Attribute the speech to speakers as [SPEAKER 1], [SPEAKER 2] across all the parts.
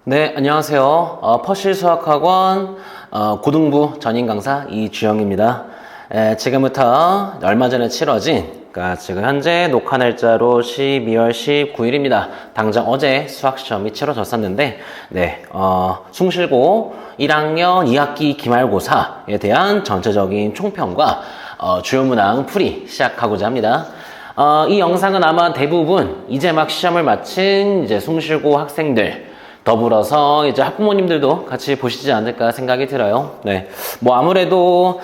[SPEAKER 1] 네, 안녕하세요. 퍼실 수학학원 고등부 전임 강사 이주영입니다. 지금부터 얼마 전에 치러진, 그러니까 지금 현재 녹화 날짜로 12월 19일입니다. 당장 어제 수학시험이 치러졌었는데, 숭실고 1학년 2학기 기말고사에 대한 전체적인 총평과 주요 문항 풀이 시작하고자 합니다. 이 영상은 아마 대부분 이제 막 시험을 마친 이제 숭실고 학생들, 더불어서 이제 학부모님들도 같이 보시지 않을까 생각이 들어요. 네. 뭐 아무래도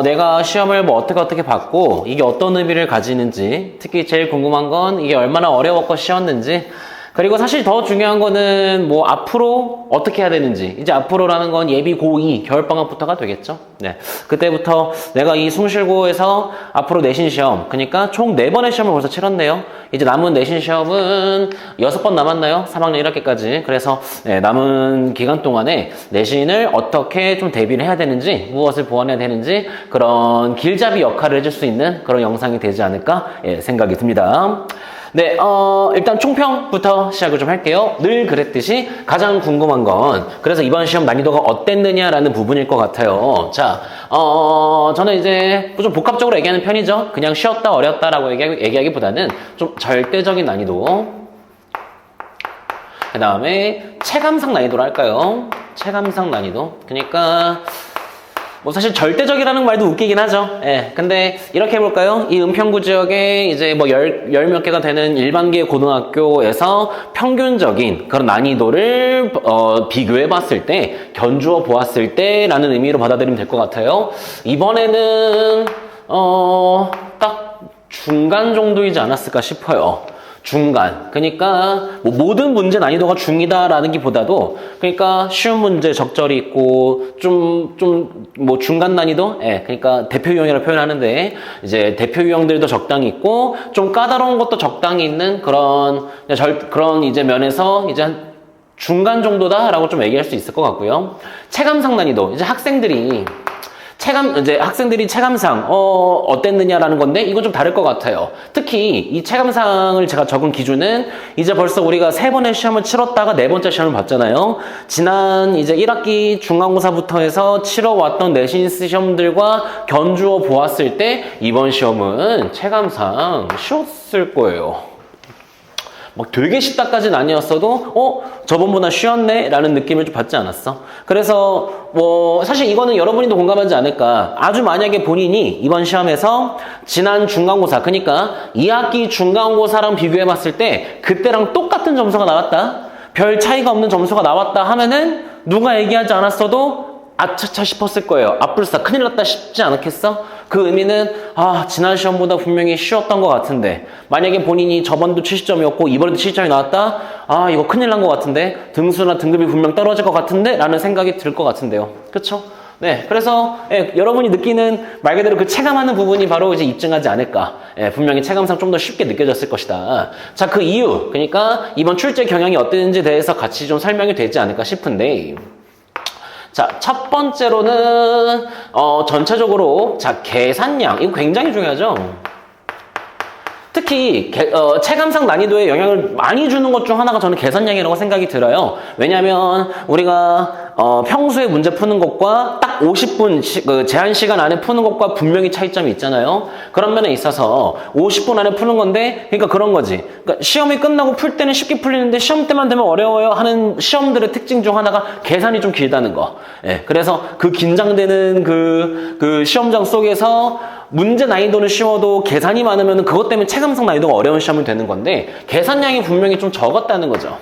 [SPEAKER 1] 내가 시험을 뭐 어떻게 받고 이게 어떤 의미를 가지는지, 특히 제일 궁금한 건 이게 얼마나 어려웠고 쉬웠는지, 그리고 사실 더 중요한 거는 뭐 앞으로 어떻게 해야 되는지, 이제 앞으로라는 건 예비 고2 겨울방학부터가 되겠죠. 네. 그때부터 내가 이 숭실고에서 앞으로 내신 시험, 그러니까 총 4번의 시험을 벌써 치렀네요. 이제 남은 내신 시험은 6번 남았나요? 3학년 1학기까지. 그래서 남은 기간 동안에 내신을 어떻게 좀 대비를 해야 되는지, 무엇을 보완해야 되는지, 그런 길잡이 역할을 해줄 수 있는 그런 영상이 되지 않을까 생각이 듭니다. 네, 일단 총평부터 시작을 좀 할게요. 늘 그랬듯이 가장 궁금한 건 그래서 이번 시험 난이도가 어땠느냐라는 부분일 것 같아요. 자, 저는 이제 좀 복합적으로 얘기하는 편이죠. 그냥 쉬웠다 어렵다라고 얘기하기보다는 좀 절대적인 난이도, 그 다음에 체감상 난이도로 할까요? 체감상 난이도. 그러니까 뭐 사실 절대적이라는 말도 웃기긴 하죠. 예. 근데 이렇게 해볼까요? 이 은평구 지역에 이제 뭐 열 몇 개가 되는 일반계 고등학교에서 평균적인 그런 난이도를 비교해 봤을 때, 견주어 보았을 때라는 의미로 받아들이면 될 것 같아요. 이번에는 딱 중간 정도이지 않았을까 싶어요. 중간. 그러니까 뭐 모든 문제 난이도가 중이다라는 기보다도, 그러니까 쉬운 문제 적절히 있고 좀 뭐 중간 난이도, 그러니까 대표 유형이라고 표현하는데 이제 대표 유형들도 적당히 있고 좀 까다로운 것도 적당히 있는 그런 이제 면에서 이제 한 중간 정도다라고 좀 얘기할 수 있을 것 같고요. 체감상 난이도, 이제 학생들이 체감상 어땠느냐라는 건데, 이건 좀 다를 것 같아요. 특히 이 체감상을 제가 적은 기준은 이제 벌써 우리가 3번의 시험을 치렀다가 4번째 시험을 봤잖아요. 지난 이제 1학기 중간고사부터 해서 치러왔던 내신 시험들과 견주어 보았을 때 이번 시험은 체감상 쉬웠을 거예요. 막 되게 쉽다까지는 아니었어도 저번보다 쉬웠네 라는 느낌을 좀 받지 않았어. 그래서 뭐 사실 이거는 여러분이도 공감하지 않을까. 아주 만약에 본인이 이번 시험에서 지난 중간고사, 그러니까 2학기 중간고사랑 비교해 봤을 때 그때랑 똑같은 점수가 나왔다, 별 차이가 없는 점수가 나왔다 하면은 누가 얘기하지 않았어도 아차차 싶었을 거예요. 아뿔싸 큰일 났다 싶지 않았겠어? 그 의미는 지난 시험보다 분명히 쉬웠던 것 같은데, 만약에 본인이 저번도 70점이었고 이번에도 70점이 나왔다, 이거 큰일 난 것 같은데, 등수나 등급이 분명 떨어질 것 같은데 라는 생각이 들 것 같은데요. 그쵸? 네, 그래서 여러분이 느끼는 말 그대로 그 체감하는 부분이 바로 이제 입증하지 않을까. 분명히 체감상 좀 더 쉽게 느껴졌을 것이다. 자, 그 이유, 그러니까 이번 출제 경향이 어땠는지에 대해서 같이 좀 설명이 되지 않을까 싶은데, 자, 첫 번째로는 전체적으로 계산량, 이거 굉장히 중요하죠. 특히 체감상 난이도에 영향을 많이 주는 것 중 하나가 저는 계산량이라고 생각이 들어요. 왜냐하면 우리가 평소에 문제 푸는 것과 딱 50분 제한 시간 안에 푸는 것과 분명히 차이점이 있잖아요. 그런 면에 있어서 50분 안에 푸는 건데, 그러니까 그런 거지. 그러니까 시험이 끝나고 풀 때는 쉽게 풀리는데 시험 때만 되면 어려워요 하는 시험들의 특징 중 하나가 계산이 좀 길다는 거. 그래서 그 긴장되는 그 시험장 속에서 문제 난이도는 쉬워도 계산이 많으면 그것 때문에 체감상 난이도가 어려운 시험이 되는 건데, 계산량이 분명히 좀 적었다는 거죠.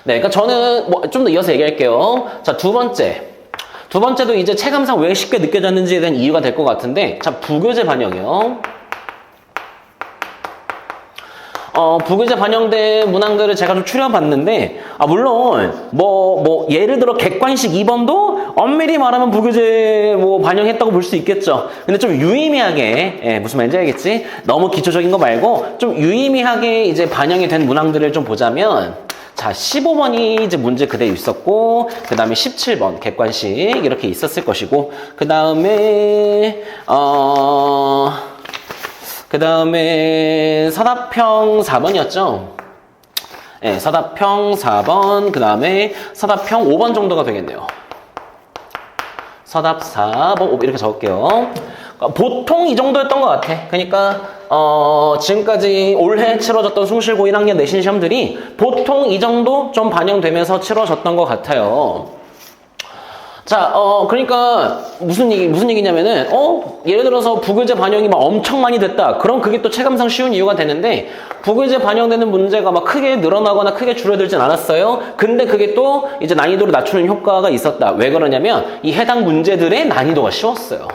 [SPEAKER 1] 네, 그러니까 저는 좀 더 이어서 얘기할게요. 자, 두 번째도 이제 체감상 왜 쉽게 느껴졌는지에 대한 이유가 될 것 같은데, 자, 부교재 반영이요. 부교재 반영된 문항들을 제가 좀 추려봤는데, 물론 예를 들어 객관식 2번도 엄밀히 말하면 부교재 반영했다고 볼 수 있겠죠. 근데 좀 유의미하게, 무슨 말인지 알겠지? 너무 기초적인 거 말고 좀 유의미하게 이제 반영이 된 문항들을 좀 보자면, 자, 15번이 이제 문제 그대로 있었고, 그 다음에 17번 객관식 이렇게 있었을 것이고, 그 다음에 서답형 4번이었죠. 서답형 4번, 그 다음에 서답형 5번 정도가 되겠네요. 서답 4번, 5번 이렇게 적을게요. 보통 이 정도였던 것 같아. 그러니까 지금까지 올해 치러졌던 숭실고 1학년 내신 시험들이 보통 이 정도 좀 반영되면서 치러졌던 것 같아요. 자, 그러니까 무슨 얘기냐면은 예를 들어서 부교재 반영이 막 엄청 많이 됐다. 그럼 그게 또 체감상 쉬운 이유가 되는데 부교재 반영되는 문제가 막 크게 늘어나거나 크게 줄어들진 않았어요. 근데 그게 또 이제 난이도를 낮추는 효과가 있었다. 왜 그러냐면 이 해당 문제들의 난이도가 쉬웠어요.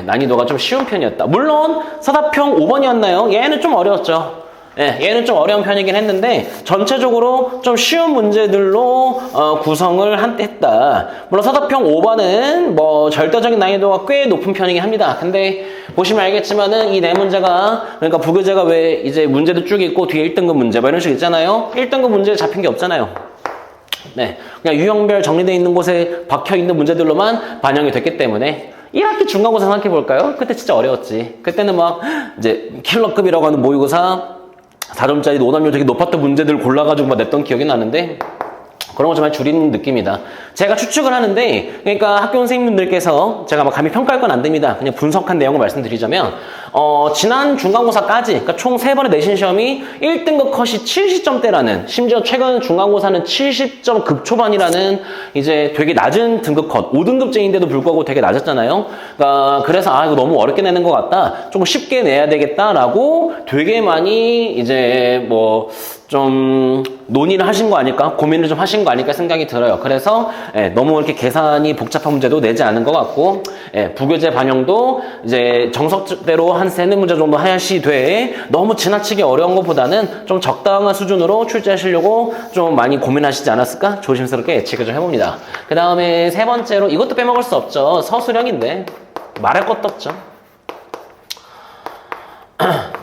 [SPEAKER 1] 난이도가 좀 쉬운 편이었다. 물론 서답형 5번이었나요? 얘는 좀 어려웠죠. 얘는 좀 어려운 편이긴 했는데 전체적으로 좀 쉬운 문제들로 구성을 했다. 물론 서답형 5번은 뭐 절대적인 난이도가 꽤 높은 편이긴 합니다. 근데 보시면 알겠지만은 이 네 문제가 그러니까 부교재가 왜 이제 문제도 쭉 있고 뒤에 1등급 문제 뭐 이런 식 있잖아요. 1등급 문제에 잡힌 게 없잖아요. 그냥 유형별 정리되어 있는 곳에 박혀 있는 문제들로만 반영이 됐기 때문에 1학기 중간고사 생각해 볼까요? 그때 진짜 어려웠지. 그때는 막 이제 킬러급이라고 하는 모의고사 4점짜리 오답률 되게 높았던 문제들 골라가지고 막 냈던 기억이 나는데 그런 거 좀 많이 줄이는 느낌이다. 제가 추측을 하는데 그러니까 학교 선생님들께서 제가 막 감히 평가할 건 안 됩니다. 그냥 분석한 내용을 말씀드리자면 지난 중간고사까지 그러니까 총 3번의 내신 시험이 1등급 컷이 70점대라는 심지어 최근 중간고사는 70점 급초반이라는 이제 되게 낮은 등급 컷 5등급제인데도 불구하고 되게 낮았잖아요. 그러니까 그래서 이거 너무 어렵게 내는 것 같다. 조금 쉽게 내야 되겠다라고 되게 많이 이제 뭐 좀 논의를 하신 거 아닐까? 고민을 좀 하신 거 아닐까 생각이 들어요. 그래서 너무 이렇게 계산이 복잡한 문제도 내지 않은 것 같고 부교재 반영도 이제 정석대로 한 3-4문제 정도 하야시 돼 너무 지나치게 어려운 것보다는 좀 적당한 수준으로 출제하시려고 좀 많이 고민하시지 않았을까? 조심스럽게 예측을 좀 해봅니다. 그 다음에 세 번째로 이것도 빼먹을 수 없죠. 서술형인데 말할 것도 없죠.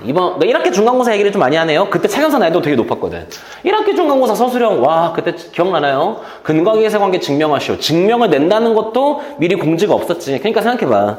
[SPEAKER 1] 이번 1학기 중간고사 얘기를 좀 많이 하네요. 그때 체감사 난이도 되게 높았거든. 1학기 중간고사 서술형 와 그때 기억나나요? 근거계 세관계 증명하시오. 증명을 낸다는 것도 미리 공지가 없었지. 그러니까 생각해봐.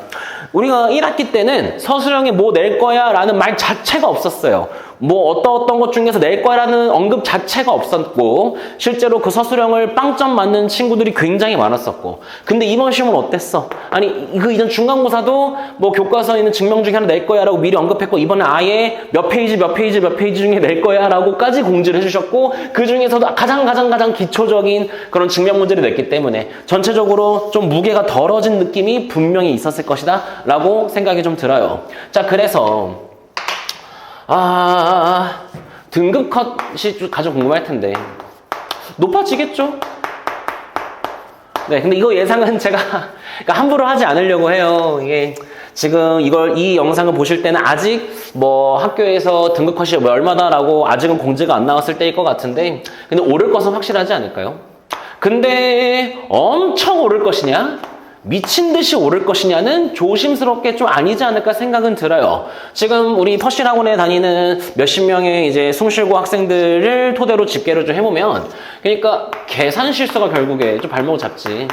[SPEAKER 1] 우리가 1학기 때는 서술형에 뭐 낼 거야 라는 말 자체가 없었어요. 뭐 어떤 것 중에서 낼 거야라는 언급 자체가 없었고 실제로 그 서술형을 빵점 맞는 친구들이 굉장히 많았었고 근데 이번 시험은 어땠어? 아니 그 이전 중간고사도 뭐 교과서에 있는 증명 중에 하나 낼 거야라고 미리 언급했고 이번에 아예 몇 페이지 중에 낼 거야라고까지 공지를 해주셨고 그 중에서도 가장 기초적인 그런 증명 문제를 냈기 때문에 전체적으로 좀 무게가 덜어진 느낌이 분명히 있었을 것이다 라고 생각이 좀 들어요. 자 그래서 등급 컷이 가장 궁금할 텐데 높아지겠죠? 네, 근데 이거 예상은 제가 그러니까 함부로 하지 않으려고 해요. 이게 지금 이 영상을 보실 때는 아직 뭐 학교에서 등급 컷이 얼마다라고 아직은 공지가 안 나왔을 때일 것 같은데 근데 오를 것은 확실하지 않을까요? 근데 엄청 오를 것이냐? 미친 듯이 오를 것이냐는 조심스럽게 좀 아니지 않을까 생각은 들어요. 지금 우리 퍼실 학원에 다니는 몇십 명의 이제 숭실고 학생들을 토대로 집계를 좀 해보면 그러니까 계산 실수가 결국에 좀 발목을 잡지.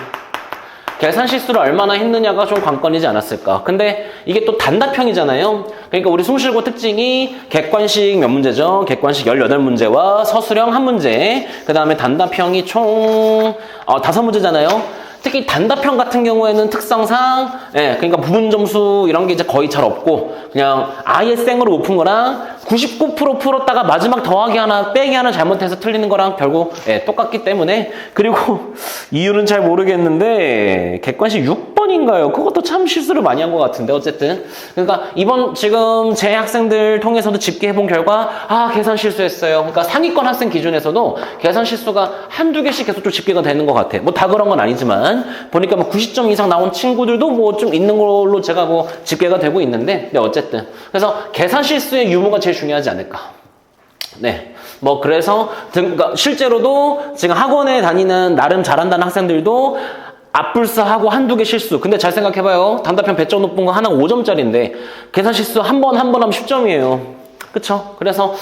[SPEAKER 1] 계산 실수를 얼마나 했느냐가 좀 관건이지 않았을까. 근데 이게 또 단답형이잖아요. 그러니까 우리 숭실고 특징이 객관식 몇 문제죠? 객관식 18문제와 서술형 1문제. 그 다음에 단답형이 총 5문제잖아요. 특히 단답형 같은 경우에는 특성상 그러니까 부분 점수 이런 게 이제 거의 잘 없고 그냥 아예 생으로 높은 거랑 99% 풀었다가 마지막 더하기 하나 빼기 하나 잘못해서 틀리는 거랑 결국 똑같기 때문에 그리고 이유는 잘 모르겠는데 객관식 6번인가요? 그것도 참 실수를 많이 한 것 같은데 어쨌든 그러니까 이번 지금 제 학생들 통해서도 집계해본 결과 계산 실수했어요. 그러니까 상위권 학생 기준에서도 계산 실수가 한두 개씩 계속 좀 집계가 되는 것 같아. 뭐 다 그런 건 아니지만 보니까 뭐 90점 이상 나온 친구들도 뭐 좀 있는 걸로 제가 뭐 집계가 되고 있는데 어쨌든 그래서 계산 실수의 유무가 제일 중요하지 않을까. 네. 뭐 그래서 그러니까 실제로도 지금 학원에 다니는 나름 잘한다는 학생들도 앞불사하고 한두 개 실수. 근데 잘 생각해봐요. 단답형 배점 높은 거 하나가 5점짜리인데 계산 실수 한 번 하면 10점이에요. 그쵸? 그래서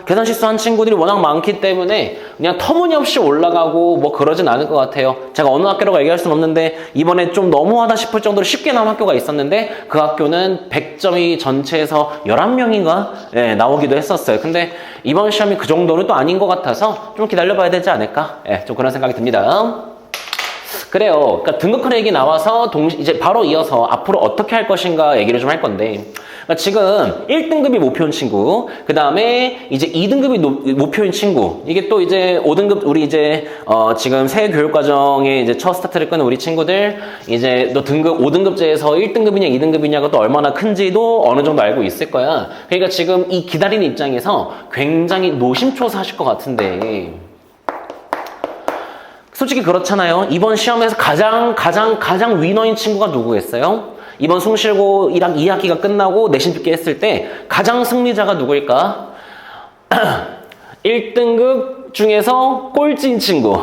[SPEAKER 1] 계산 실수한 친구들이 워낙 많기 때문에 그냥 터무니없이 올라가고 뭐 그러진 않을 것 같아요. 제가 어느 학교라고 얘기할 수는 없는데 이번에 좀 너무하다 싶을 정도로 쉽게 나온 학교가 있었는데 그 학교는 100점이 전체에서 11명인가 나오기도 했었어요. 근데 이번 시험이 그 정도는 또 아닌 것 같아서 좀 기다려봐야 되지 않을까? 좀 그런 생각이 듭니다. 그래요. 그러니까 등급컷 얘기 나와서 이제 바로 이어서 앞으로 어떻게 할 것인가 얘기를 좀 할 건데, 그러니까 지금 1등급이 목표인 친구, 그 다음에 이제 2등급이 목표인 친구, 이게 또 이제 5등급, 우리 이제, 지금 새 교육과정에 이제 첫 스타트를 끄는 우리 친구들, 이제 너 등급, 5등급제에서 1등급이냐, 2등급이냐가 또 얼마나 큰지도 어느 정도 알고 있을 거야. 그러니까 지금 이 기다리는 입장에서 굉장히 노심초사하실 것 같은데, 솔직히 그렇잖아요. 이번 시험에서 가장 위너인 친구가 누구겠어요? 이번 숭실고 2학기가 끝나고 내신 듣기 했을 때 가장 승리자가 누구일까? 1등급 중에서 꼴찌인 친구.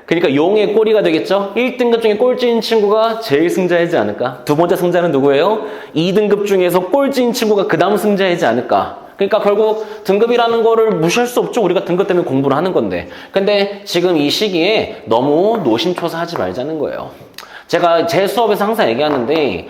[SPEAKER 1] 그러니까 용의 꼬리가 되겠죠? 1등급 중에 꼴찌인 친구가 제일 승자이지 않을까? 두 번째 승자는 누구예요? 2등급 중에서 꼴찌인 친구가 그 다음 승자이지 않을까? 그러니까 결국 등급이라는 거를 무시할 수 없죠. 우리가 등급 때문에 공부를 하는 건데. 근데 지금 이 시기에 너무 노심초사하지 말자는 거예요. 제가 제 수업에서 항상 얘기하는데,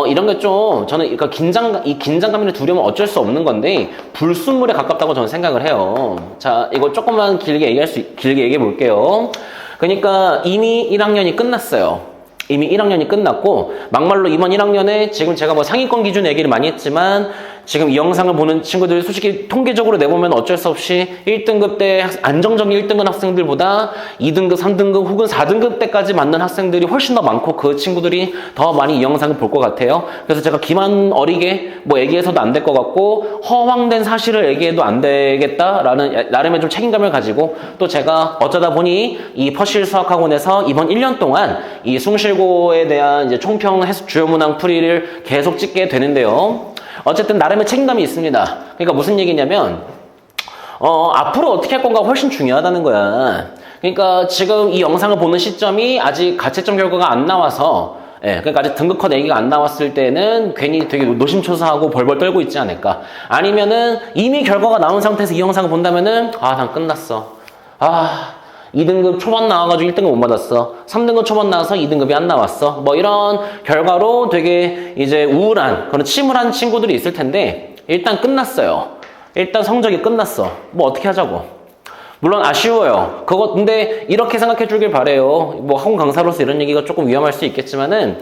[SPEAKER 1] 이런 게 좀, 저는 그러니까 이 긴장감이나 두려움은 어쩔 수 없는 건데, 불순물에 가깝다고 저는 생각을 해요. 자, 이거 조금만 길게 얘기해 볼게요. 그러니까 이미 1학년이 끝났어요. 이미 1학년이 끝났고 막말로 이번 1학년에 지금 제가 뭐 상위권 기준 얘기를 많이 했지만 지금 이 영상을 보는 친구들 솔직히 통계적으로 내보면 어쩔 수 없이 1등급 때 안정적인 1등급 학생들보다 2등급, 3등급 혹은 4등급 때까지 맞는 학생들이 훨씬 더 많고 그 친구들이 더 많이 이 영상을 볼 것 같아요. 그래서 제가 기만 어리게 뭐 얘기해서도 안 될 것 같고 허황된 사실을 얘기해도 안 되겠다라는 나름의 좀 책임감을 가지고 또 제가 어쩌다 보니 이 퍼실 수학학원에서 이번 1년 동안 이 숭실고에 대한 이제 총평 주요 문항 풀이를 계속 찍게 되는데요. 어쨌든 나름의 책임감이 있습니다. 그러니까 무슨 얘기냐면 앞으로 어떻게 할 건가 훨씬 중요하다는 거야. 그러니까 지금 이 영상을 보는 시점이 아직 가채점 결과가 안 나와서 그러니까 아직 등급컷 얘기가 안 나왔을 때는 괜히 되게 노심초사하고 벌벌 떨고 있지 않을까. 아니면은 이미 결과가 나온 상태에서 이 영상을 본다면은 난 끝났어. 2등급 초반 나와가지고 1등급 못 받았어. 3등급 초반 나와서 2등급이 안 나왔어. 뭐 이런 결과로 되게 이제 우울한, 그런 침울한 친구들이 있을 텐데, 일단 끝났어요. 일단 성적이 끝났어. 뭐 어떻게 하자고. 물론 아쉬워요. 근데 이렇게 생각해 주길 바래요. 뭐 학원 강사로서 이런 얘기가 조금 위험할 수 있겠지만은,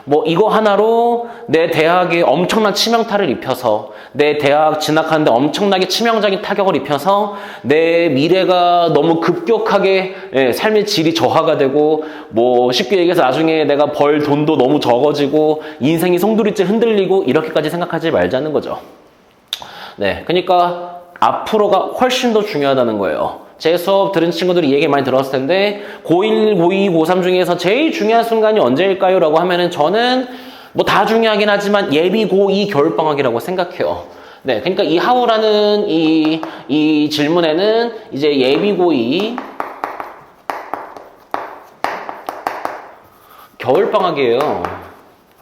[SPEAKER 1] 뭐 이거 하나로 내 대학에 엄청난 치명타를 입혀서 내 대학 진학하는데 엄청나게 치명적인 타격을 입혀서 내 미래가 너무 급격하게 삶의 질이 저하가 되고 뭐 쉽게 얘기해서 나중에 내가 벌 돈도 너무 적어지고 인생이 송두리째 흔들리고 이렇게까지 생각하지 말자는 거죠. 그러니까 앞으로가 훨씬 더 중요하다는 거예요. 제 수업 들은 친구들이 이 얘기 많이 들었을 텐데 고1, 고2, 고3 중에서 제일 중요한 순간이 언제일까요? 라고 하면은 저는 뭐 다 중요하긴 하지만 예비 고2 겨울방학이라고 생각해요. 그러니까 이 하우라는 이 질문에는 이제 예비 고2 겨울방학이에요.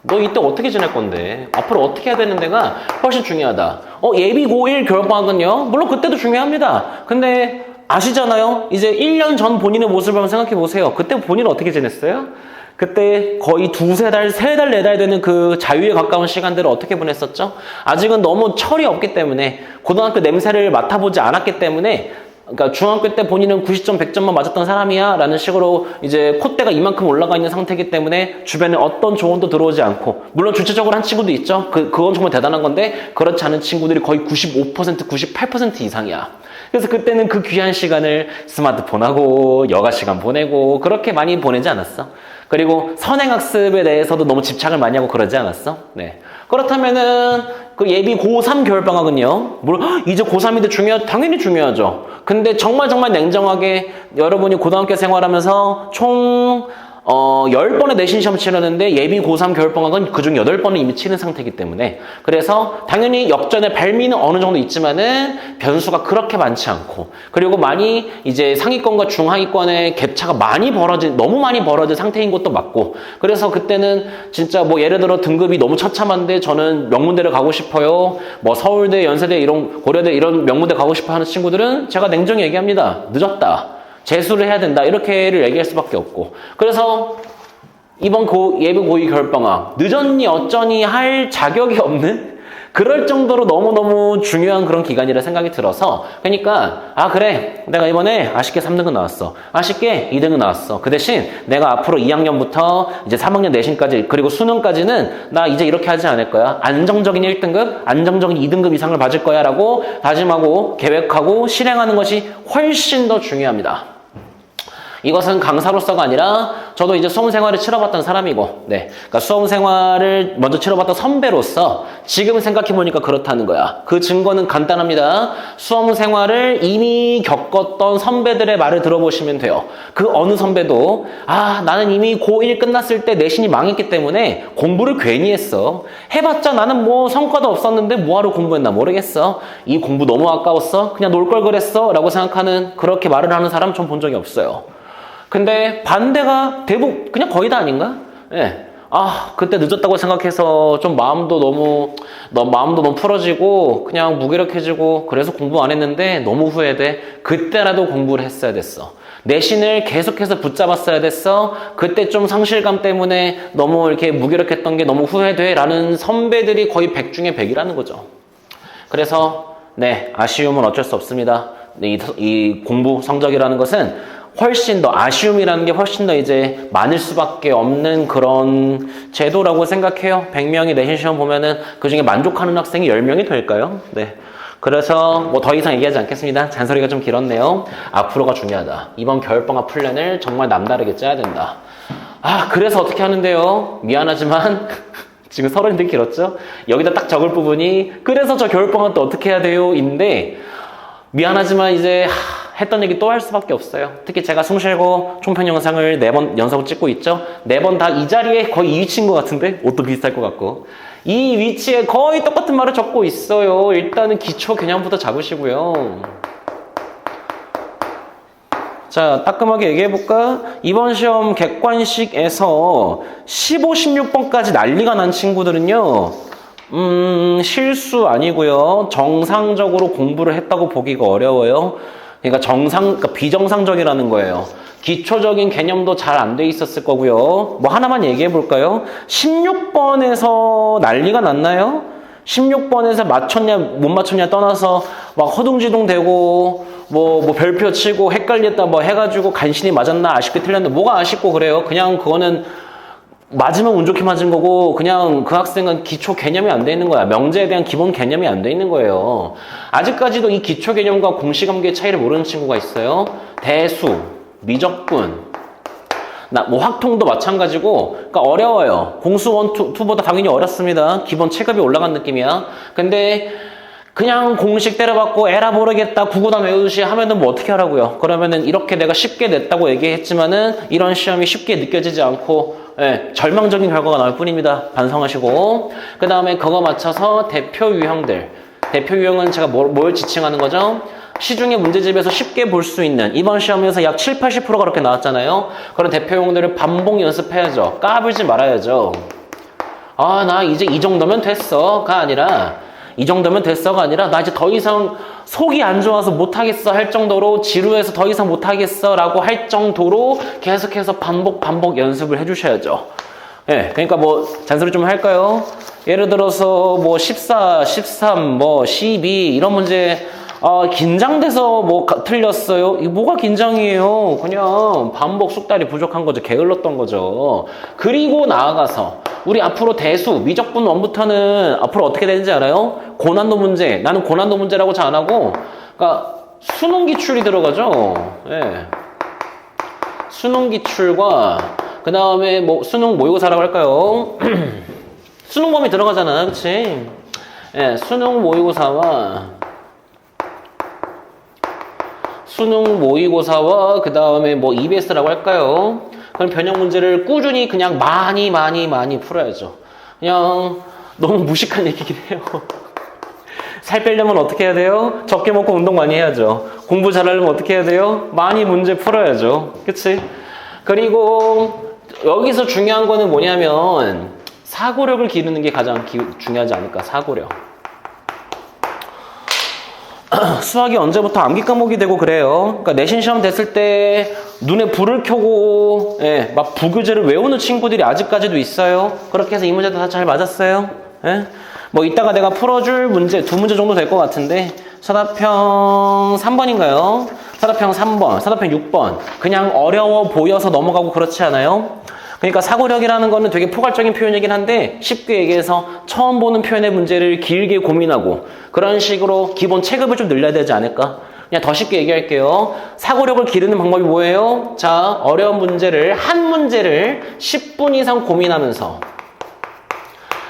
[SPEAKER 1] 너 이때 어떻게 지낼 건데? 앞으로 어떻게 해야 되는 데가 훨씬 중요하다. 예비 고1 겨울방학은요? 물론 그때도 중요합니다. 근데 아시잖아요? 이제 1년 전 본인의 모습을 한번 생각해 보세요. 그때 본인은 어떻게 지냈어요? 그때 거의 2-3달, 3달, 4달 되는 그 자유에 가까운 시간들을 어떻게 보냈었죠? 아직은 너무 철이 없기 때문에 고등학교 냄새를 맡아보지 않았기 때문에 그러니까 중학교 때 본인은 90점, 100점만 맞았던 사람이야 라는 식으로 이제 콧대가 이만큼 올라가 있는 상태이기 때문에 주변에 어떤 조언도 들어오지 않고 물론 주체적으로 한 친구도 있죠. 그건 정말 대단한 건데 그렇지 않은 친구들이 거의 95%, 98% 이상이야. 그래서 그때는 그 귀한 시간을 스마트폰하고 여가 시간 보내고 그렇게 많이 보내지 않았어? 그리고 선행학습에 대해서도 너무 집착을 많이 하고 그러지 않았어? 그렇다면은 그 예비 고3 겨울방학은요? 물론 이제 고3인데 당연히 중요하죠. 근데 정말 냉정하게 여러분이 고등학교 생활하면서 총 10번의 내신 시험 치렀는데 예비 고3 겨울방학은 그중 8번은 이미 치른 상태이기 때문에 그래서 당연히 역전의 발미는 어느 정도 있지만은 변수가 그렇게 많지 않고 그리고 많이 이제 상위권과 중하위권의 갭차가 너무 많이 벌어진 상태인 것도 맞고 그래서 그때는 진짜 뭐 예를 들어 등급이 너무 처참한데 저는 명문대를 가고 싶어요. 뭐 서울대, 연세대 이런 고려대 이런 명문대 가고 싶어 하는 친구들은 제가 냉정히 얘기합니다. 늦었다. 재수를 해야 된다. 이렇게를 얘기할 수밖에 없고. 그래서 이번 예비 고2 겨울방학 늦었니 어쩌니 할 자격이 없는 그럴 정도로 너무너무 중요한 그런 기간이라 생각이 들어서 그러니까 그래 내가 이번에 아쉽게 3등급 나왔어. 아쉽게 2등급 나왔어. 그 대신 내가 앞으로 2학년부터 이제 3학년 내신까지 그리고 수능까지는 나 이제 이렇게 하지 않을 거야. 안정적인 1등급, 안정적인 2등급 이상을 받을 거야 라고 다짐하고 계획하고 실행하는 것이 훨씬 더 중요합니다. 이것은 강사로서가 아니라 저도 이제 수험 생활을 치러봤던 사람이고, 그러니까 수험 생활을 먼저 치러봤던 선배로서 지금 생각해보니까 그렇다는 거야. 그 증거는 간단합니다. 수험 생활을 이미 겪었던 선배들의 말을 들어보시면 돼요. 그 어느 선배도 나는 이미 고1 끝났을 때 내신이 망했기 때문에 공부를 괜히 했어. 해봤자 나는 뭐 성과도 없었는데 뭐하러 공부했나 모르겠어. 이 공부 너무 아까웠어. 그냥 놀 걸 그랬어. 라고 생각하는 그렇게 말을 하는 사람 전 본 적이 없어요. 근데 반대가 대부분 그냥 거의 다 아닌가? 그때 늦었다고 생각해서 좀 마음도 너무 풀어지고 그냥 무기력해지고 그래서 공부 안 했는데 너무 후회돼. 그때라도 공부를 했어야 됐어. 내신을 계속해서 붙잡았어야 됐어. 그때 좀 상실감 때문에 너무 이렇게 무기력했던 게 너무 후회돼 라는 선배들이 거의 100 중에 100이라는 거죠. 그래서 아쉬움은 어쩔 수 없습니다. 이 공부 성적이라는 것은 훨씬 더 아쉬움이라는 게 훨씬 더 이제 많을 수밖에 없는 그런 제도라고 생각해요. 100명이 내신 시험 보면은 그중에 만족하는 학생이 10명이 될까요? 그래서 뭐 더 이상 얘기하지 않겠습니다. 잔소리가 좀 길었네요. 앞으로가 중요하다. 이번 겨울방학 플랜을 정말 남다르게 짜야 된다. 그래서 어떻게 하는데요? 미안하지만 지금 서론이 되게 길었죠? 여기다 딱 적을 부분이 그래서 저 겨울방학 때 어떻게 해야 돼요? 인데 미안하지만 이제 했던 얘기 또 할 수밖에 없어요. 특히 제가 숨쉬고 총편 영상을 4번 연속으로 찍고 있죠. 4번 다 이 자리에 거의 이 위치인 것 같은데 옷도 비슷할 것 같고 이 위치에 거의 똑같은 말을 적고 있어요. 일단은 기초 개념부터 잡으시고요. 자, 따끔하게 얘기해볼까? 이번 시험 객관식에서 15, 16번까지 난리가 난 친구들은요. 실수 아니고요. 정상적으로 공부를 했다고 보기가 어려워요. 그러니까 비정상적이라는 거예요. 기초적인 개념도 잘 안 돼 있었을 거고요. 뭐 하나만 얘기해 볼까요? 16번에서 난리가 났나요? 16번에서 맞췄냐 못 맞췄냐 떠나서 막 허둥지둥 대고 뭐 별표 치고 헷갈렸다 뭐 해가지고 간신히 맞았나 아쉽게 틀렸나 뭐가 아쉽고 그래요. 그냥 그거는 맞으면 운 좋게 맞은 거고 그냥 그 학생은 기초 개념이 안 돼 있는 거야. 명제에 대한 기본 개념이 안 돼 있는 거예요. 아직까지도 이 기초 개념과 공시관계의 차이를 모르는 친구가 있어요. 대수, 미적분, 뭐 확통도 마찬가지고 그러니까 어려워요. 공수 1, 2보다 당연히 어렵습니다. 기본 체급이 올라간 느낌이야. 근데 그냥 공식 때려받고 에라 모르겠다 구구단 외우듯이 하면은 뭐 어떻게 하라고요. 그러면은 이렇게 내가 쉽게 냈다고 얘기했지만은 이런 시험이 쉽게 느껴지지 않고 절망적인 결과가 나올 뿐입니다. 반성하시고 그 다음에 그거 맞춰서 대표 유형들. 대표 유형은 제가 뭘 지칭하는 거죠? 시중의 문제집에서 쉽게 볼 수 있는 이번 시험에서 약 7, 80%가 그렇게 나왔잖아요. 그런 대표 유형들을 반복 연습해야죠. 까불지 말아야죠. 나 이제 이 정도면 됐어가 아니라 이 정도면 됐어가 아니라 나 이제 더 이상 속이 안 좋아서 못하겠어 할 정도로 지루해서 더 이상 못하겠어 라고 할 정도로 계속해서 반복 연습을 해주셔야죠. 그러니까 뭐 잔소리 좀 할까요? 예를 들어서 뭐 14, 13, 뭐 12 이런 문제 긴장돼서 뭐 틀렸어요. 이거 뭐가 긴장이에요? 그냥 반복 숙달이 부족한 거죠. 게을렀던 거죠. 그리고 나아가서 우리 앞으로 대수, 미적분 1부터는 앞으로 어떻게 되는지 알아요? 고난도 문제. 나는 고난도 문제라고 잘 안 하고 그러니까 수능 기출이 들어가죠. 수능 기출과 그 다음에 뭐 수능 모의고사라고 할까요? 수능 범위 들어가잖아. 그치? 수능 모의고사와 그 다음에 뭐 EBS라고 할까요? 그럼 변형 문제를 꾸준히 그냥 많이 풀어야죠. 그냥 너무 무식한 얘기긴 해요. 살 빼려면 어떻게 해야 돼요? 적게 먹고 운동 많이 해야죠. 공부 잘하려면 어떻게 해야 돼요? 많이 문제 풀어야죠. 그치? 그리고 여기서 중요한 거는 뭐냐면 사고력을 기르는 게 가장 중요하지 않을까. 사고력. 수학이 언제부터 암기 과목이 되고 그래요. 그러니까 내신 시험 됐을 때 눈에 불을 켜고 막 부교재를 외우는 친구들이 아직까지도 있어요. 그렇게 해서 이 문제도 다 잘 맞았어요. 뭐 이따가 내가 풀어줄 문제 2문제 정도 될 것 같은데 사답형 3번인가요? 사답형 3번, 사답형 6번 그냥 어려워 보여서 넘어가고 그렇지 않아요? 그러니까 사고력이라는 거는 되게 포괄적인 표현이긴 한데 쉽게 얘기해서 처음 보는 표현의 문제를 길게 고민하고 그런 식으로 기본 체급을 좀 늘려야 되지 않을까? 그냥 더 쉽게 얘기할게요. 사고력을 기르는 방법이 뭐예요? 자, 어려운 문제를 한 문제를 10분 이상 고민하면서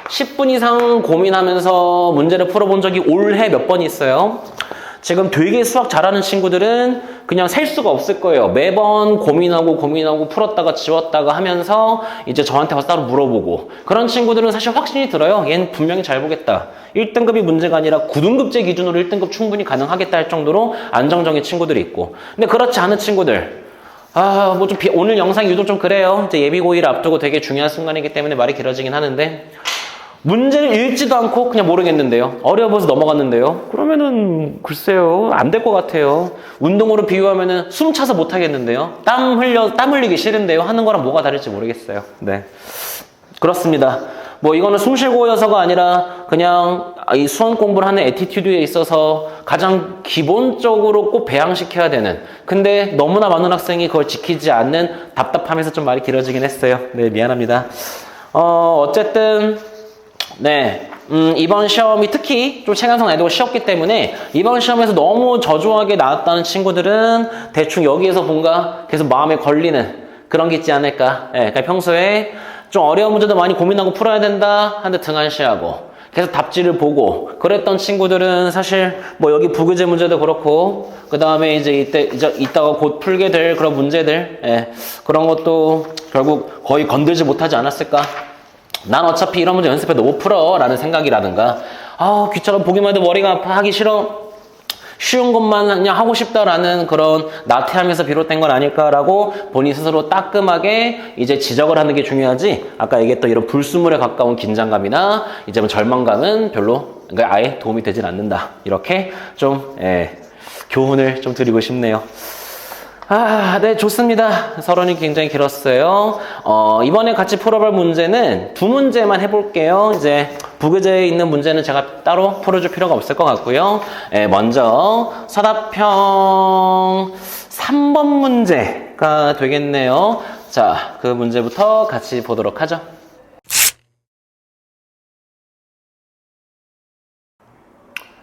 [SPEAKER 1] 10분 이상 고민하면서 문제를 풀어본 적이 올해 몇 번 있어요? 지금 되게 수학 잘하는 친구들은 그냥 셀 수가 없을 거예요. 매번 고민하고 풀었다가 지웠다가 하면서 이제 저한테 와서 따로 물어보고 그런 친구들은 사실 확신이 들어요. 얘는 분명히 잘 보겠다. 1등급이 문제가 아니라 9등급제 기준으로 1등급 충분히 가능하겠다 할 정도로 안정적인 친구들이 있고 근데 그렇지 않은 친구들 뭐 좀 오늘 영상이 유독 좀 그래요. 이제 예비고일 앞두고 되게 중요한 순간이기 때문에 말이 길어지긴 하는데 문제를 읽지도 않고 그냥 모르겠는데요. 어려워 보여서 넘어갔는데요. 그러면은 글쎄요. 안 될 것 같아요. 운동으로 비유하면은 숨 차서 못 하겠는데요. 땀 흘리기 싫은데요. 하는 거랑 뭐가 다를지 모르겠어요. 네. 그렇습니다. 뭐 이거는 숨 쉬고여서가 아니라 그냥 이 수험 공부를 하는 애티튜드에 있어서 가장 기본적으로 꼭 배양시켜야 되는 근데 너무나 많은 학생이 그걸 지키지 않는 답답함에서 좀 말이 길어지긴 했어요. 네, 미안합니다. 어쨌든 네, 이번 시험이 특히 좀 체감상 난이도가 쉬웠기 때문에 이번 시험에서 너무 저조하게 나왔다는 친구들은 대충 여기에서 뭔가 계속 마음에 걸리는 그런 게 있지 않을까. 그러니까 평소에 좀 어려운 문제도 많이 고민하고 풀어야 된다 하는데 등한시하고 계속 답지를 보고 그랬던 친구들은 사실 뭐 여기 부교재 문제도 그렇고 그 다음에 이제 이따가 곧 풀게 될 그런 문제들 그런 것도 결국 거의 건들지 못하지 않았을까. 난 어차피 이런 문제 연습해도 못 풀어 라는 생각이라든가 귀찮아 보기만 해도 머리가 아파 하기 싫어 쉬운 것만 그냥 하고 싶다라는 그런 나태함에서 비롯된 건 아닐까라고 본인 스스로 따끔하게 이제 지적을 하는 게 중요하지 아까 얘기했던 이런 불순물에 가까운 긴장감이나 이제 뭐 절망감은 별로 그러니까 아예 도움이 되진 않는다 이렇게 좀 교훈을 좀 드리고 싶네요. 네, 좋습니다. 서론이 굉장히 길었어요. 이번에 같이 풀어볼 문제는 2문제만 해볼게요. 이제 부교재에 있는 문제는 제가 따로 풀어줄 필요가 없을 것 같고요. 먼저 서답형 3번 문제가 되겠네요. 자, 그 문제부터 같이 보도록 하죠.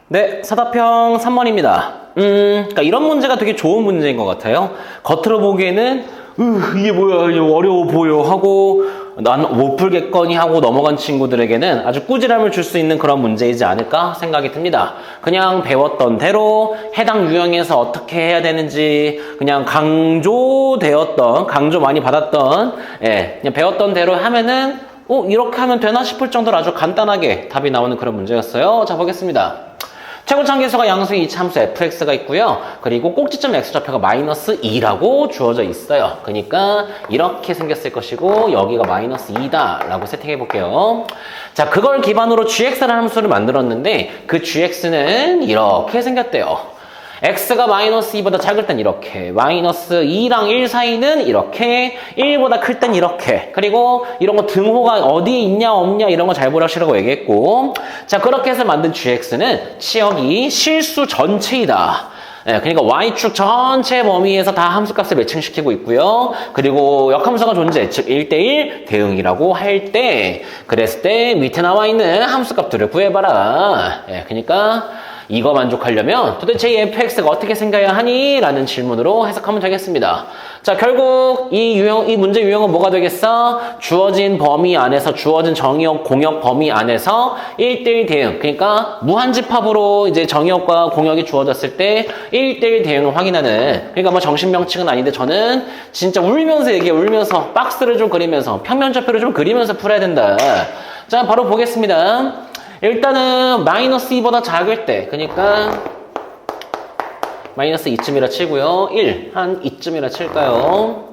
[SPEAKER 1] 네, 서답형 3번입니다. 그러니까 이런 문제가 되게 좋은 문제인 것 같아요. 겉으로 보기에는 이게 뭐야, 이게 어려워 보여 하고 난 못 풀겠거니 하고 넘어간 친구들에게는 아주 꾸지람을 줄 수 있는 그런 문제이지 않을까 생각이 듭니다. 그냥 배웠던 대로 해당 유형에서 어떻게 해야 되는지 그냥 강조 많이 받았던 그냥 배웠던 대로 하면은 이렇게 하면 되나 싶을 정도로 아주 간단하게 답이 나오는 그런 문제였어요. 자, 보겠습니다. 최고차함계수가 양수의 이차함수 fx가 있고요. 그리고 꼭지점 x좌표가 마이너스 2라고 주어져 있어요. 그러니까 이렇게 생겼을 것이고 여기가 마이너스 2다 라고 세팅해 볼게요. 자, 그걸 기반으로 gx라는 함수를 만들었는데 그 gx는 이렇게 생겼대요. x가 마이너스 2보다 작을 땐 이렇게, 마이너스 2랑 1 사이는 이렇게, 1보다 클 땐 이렇게, 그리고 이런 거 등호가 어디에 있냐 없냐 이런 거 잘 보라시라고 얘기했고, 자, 그렇게 해서 만든 gx는 치역이 실수 전체이다. 그러니까 y축 전체 범위에서 다 함수값을 매칭시키고 있고요. 그리고 역함수가 존재, 즉 1대1 대응이라고 할 때, 그랬을 때 밑에 나와 있는 함수값들을 구해봐라. 그러니까 이거 만족하려면 도대체 이 fx가 어떻게 생겨야 하니? 라는 질문으로 해석하면 되겠습니다. 자, 결국 이 문제 유형은 뭐가 되겠어? 주어진 범위 안에서, 주어진 정의역, 공역 범위 안에서 1대1 대응. 그러니까 무한집합으로 이제 정의역과 공역이 주어졌을 때 1대1 대응을 확인하는. 그러니까 뭐 정신병칙은 아닌데 저는 진짜 울면서 얘기해, 울면서. 박스를 좀 그리면서, 평면좌표를 좀 그리면서 풀어야 된다. 자, 바로 보겠습니다. 일단은 마이너스 2보다 작을 때, 그러니까 마이너스 2쯤이라 치고요. 1, 한 2쯤이라 칠까요?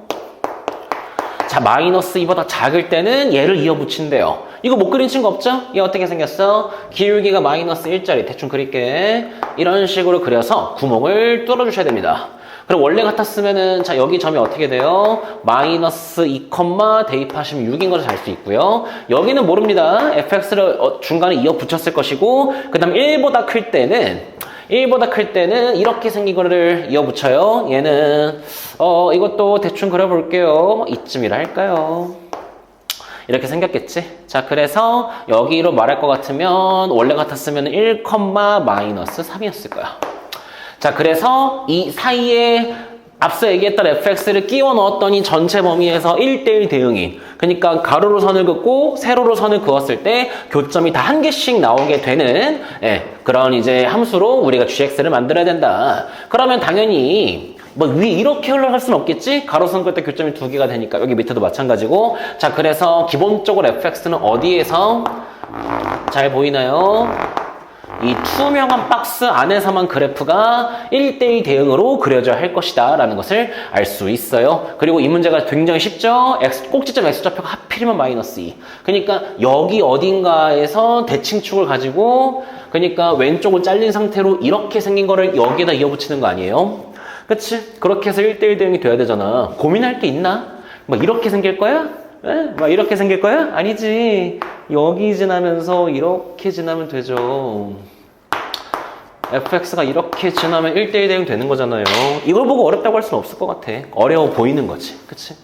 [SPEAKER 1] 자, 마이너스 2보다 작을 때는 얘를 이어붙인대요. 이거 못 그린 친구 없죠? 얘 어떻게 생겼어? 기울기가 마이너스 1짜리 대충 그릴게. 이런 식으로 그려서 구멍을 뚫어주셔야 됩니다. 그럼 원래 같았으면은, 자, 여기 점이 어떻게 돼요? 마이너스 2, 대입하시면 6인 것을 알 수 있고요. 여기는 모릅니다. fx를 중간에 이어 붙였을 것이고, 그 다음 1보다 클 때는 이렇게 생긴 거를 이어 붙여요. 얘는, 이것도 대충 그려볼게요. 이쯤이라 할까요? 이렇게 생겼겠지? 자, 그래서 여기로 말할 것 같으면, 원래 같았으면 1, 마이너스 3이었을 거야. 자, 그래서 이 사이에 앞서 얘기했던 fx를 끼워 넣었더니 전체 범위에서 1대1 대응인, 그러니까 가로로 선을 긋고 세로로 선을 그었을 때 교점이 다 한 개씩 나오게 되는 그런 이제 함수로 우리가 gx를 만들어야 된다. 그러면 당연히 뭐 위에 이렇게 흘러갈 수는 없겠지? 가로선 그을 때 교점이 2개가 되니까 여기 밑에도 마찬가지고. 자, 그래서 기본적으로 fx는 어디에서 잘 보이나요? 이 투명한 박스 안에서만 그래프가 1대1 대응으로 그려져야 할 것이다 라는 것을 알 수 있어요. 그리고 이 문제가 굉장히 쉽죠? 꼭지점 x좌표가 하필이면 마이너스 2. 그러니까 여기 어딘가에서 대칭축을 가지고, 그러니까 왼쪽을 잘린 상태로 이렇게 생긴 거를 여기에다 이어붙이는 거 아니에요? 그치? 그렇게 해서 1대1 대응이 돼야 되잖아. 고민할 게 있나? 뭐 이렇게 생길 거야? 막 이렇게 생길 거야? 아니지. 여기 지나면서 이렇게 지나면 되죠. fx가 이렇게 지나면 1대1 대응 되는 거잖아요. 이걸 보고 어렵다고 할 수는 없을 것 같아. 어려워 보이는 거지. 그치?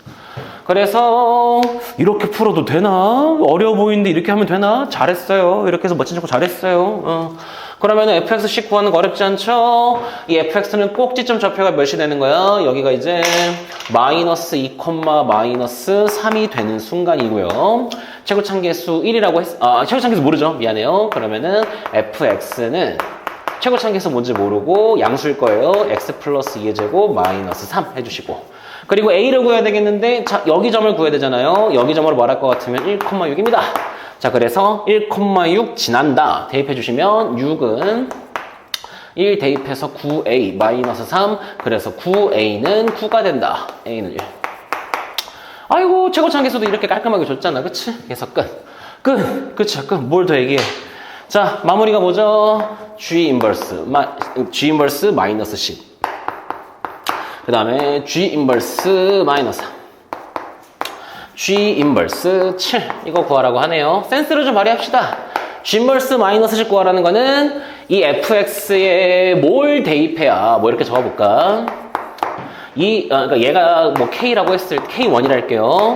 [SPEAKER 1] 그래서 이렇게 풀어도 되나? 어려워 보이는데 이렇게 하면 되나? 잘했어요. 이렇게 해서 멋진 척고 잘했어요. 그러면 fx씩 구하는 거 어렵지 않죠? 이 fx는 꼭지점 좌표가 몇이 되는 거야? 여기가 이제 마이너스 2, 마이너스 3이 되는 순간이고요. 최고차계수 1이라고 최고차계수 모르죠? 미안해요. 그러면은 fx는 최고차계수 뭔지 모르고 양수일 거예요. x 플러스 2의 제곱 마이너스 3 해주시고. 그리고 a를 구해야 되겠는데, 자, 여기 점을 구해야 되잖아요. 여기 점으로 말할 것 같으면 1,6입니다. 자, 그래서 1,6 지난다. 대입해 주시면 6은 1 대입해서 9a 마이너스 3. 그래서 9a는 9가 된다. a는 1. 아이고, 최고차계수도 이렇게 깔끔하게 줬잖아. 그치? 그래서 그치? 뭘 더 얘기해? 자, 마무리가 뭐죠? G 인버스 마이너스 10. 그 다음에 G 인버스 마이너스 3. G 인버스 7. 이거 구하라고 하네요. 센스를 좀 발휘합시다. G 인버스 마이너스 10 구하라는 거는 이 fx에 뭘 대입해야, 뭐 이렇게 적어볼까? 그러니까 얘가 뭐 k라고 했을 때 k1이라 할게요.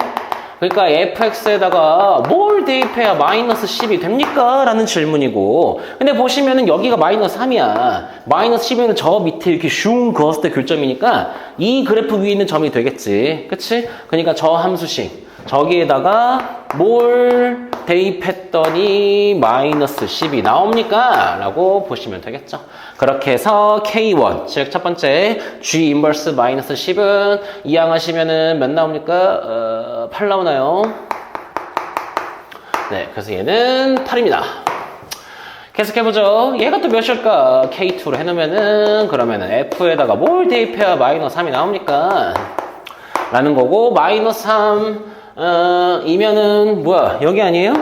[SPEAKER 1] 그러니까 fx에다가 뭘 대입해야 마이너스 10이 됩니까? 라는 질문이고, 근데 보시면은 여기가 마이너스 3이야. 마이너스 10이면 저 밑에 이렇게 슝 그었을 때 교점이니까 이 그래프 위에 있는 점이 되겠지. 그치? 그러니까 저 함수식 저기에다가 뭘 대입했더니 마이너스 10이 나옵니까? 라고 보시면 되겠죠. 그렇게 해서 K1, 즉 첫 번째 G 인버스 마이너스 10은 이항하시면은 몇 나옵니까? 8 나오나요? 네, 그래서 얘는 8입니다. 계속해보죠. 얘가 또 몇일까? K2로 해놓으면은, 그러면은 F에다가 뭘 대입해야 마이너스 3이 나옵니까? 라는 거고, 마이너스 3, 이면은, 뭐야, 여기 아니에요?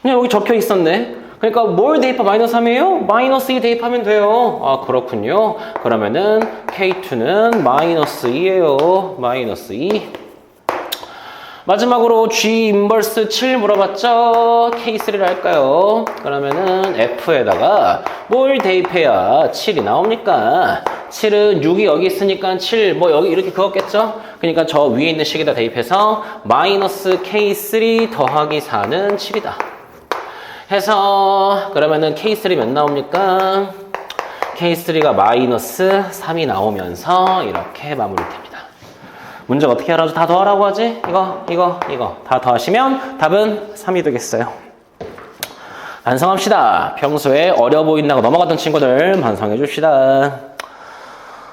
[SPEAKER 1] 그냥 여기 적혀 있었네. 그러니까 뭘 대입하 마이너스 3이에요? 마이너스 2 대입하면 돼요. 아, 그렇군요. 그러면은 K2는 마이너스 2예요. 마이너스 2. 마지막으로 G 인버스 7 물어봤죠? K3를 할까요? 그러면은 F에다가 뭘 대입해야 7이 나옵니까? 7은 6이 여기 있으니까 7, 뭐 여기 이렇게 그었겠죠? 그러니까 저 위에 있는 식에다 대입해서 마이너스 K3 더하기 4는 7이다. 해서 그러면은 K3 몇 나옵니까? K3가 마이너스 3이 나오면서 이렇게 마무리됩니다. 문제가 어떻게 하라고 다 더하라고 하지? 이거 다 더하시면 답은 3이 되겠어요. 반성합시다. 평소에 어려 보인다고 넘어갔던 친구들 반성해 줍시다.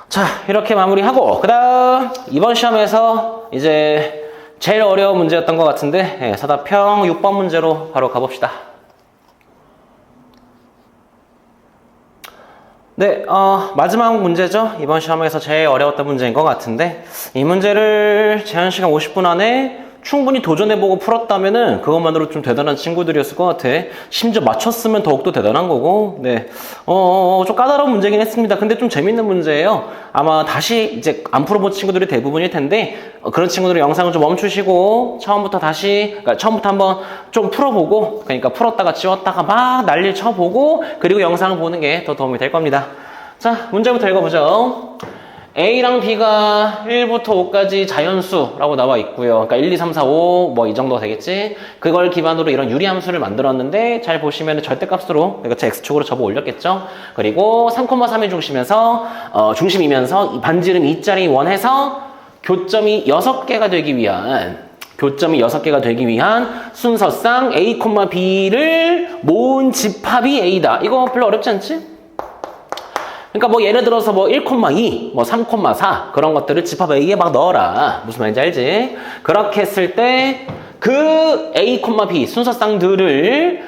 [SPEAKER 1] 자, 이렇게 마무리하고 그 다음 이번 시험에서 이제 제일 어려운 문제였던 것 같은데 사다평 6번 문제로 바로 가봅시다. 네, 마지막 문제죠. 이번 시험에서 제일 어려웠던 문제인 것 같은데 이 문제를 제한시간 50분 안에 충분히 도전해보고 풀었다면은 그것만으로 좀 대단한 친구들이었을 것 같아. 심지어 맞췄으면 더욱더 대단한 거고. 네, 좀 까다로운 문제긴 했습니다. 근데 좀 재밌는 문제예요. 아마 다시 이제 안 풀어본 친구들이 대부분일 텐데 그런 친구들은 영상을 좀 멈추시고 처음부터 그러니까 처음부터 한번 좀 풀어보고, 그러니까 풀었다가 지웠다가 막 난리를 쳐보고 그리고 영상을 보는 게 더 도움이 될 겁니다. 자, 문제부터 읽어보죠. A랑 B가 1부터 5까지 자연수라고 나와 있고요. 그러니까 1, 2, 3, 4, 5 뭐 이 정도 되겠지? 그걸 기반으로 이런 유리함수를 만들었는데 잘 보시면 절대값으로 그러니까 X축으로 접어 올렸겠죠? 그리고 3,3이 중심이면서 반지름 2짜리 원해서 교점이 6개가 되기 위한 순서상 A, B를 모은 집합이 A다. 이거 별로 어렵지 않지? 그러니까 뭐 예를 들어서 뭐 1,2, 뭐 3,4 그런 것들을 집합 A에 막 넣어라. 무슨 말인지 알지? 그렇게 했을 때 그 A, B 순서상들을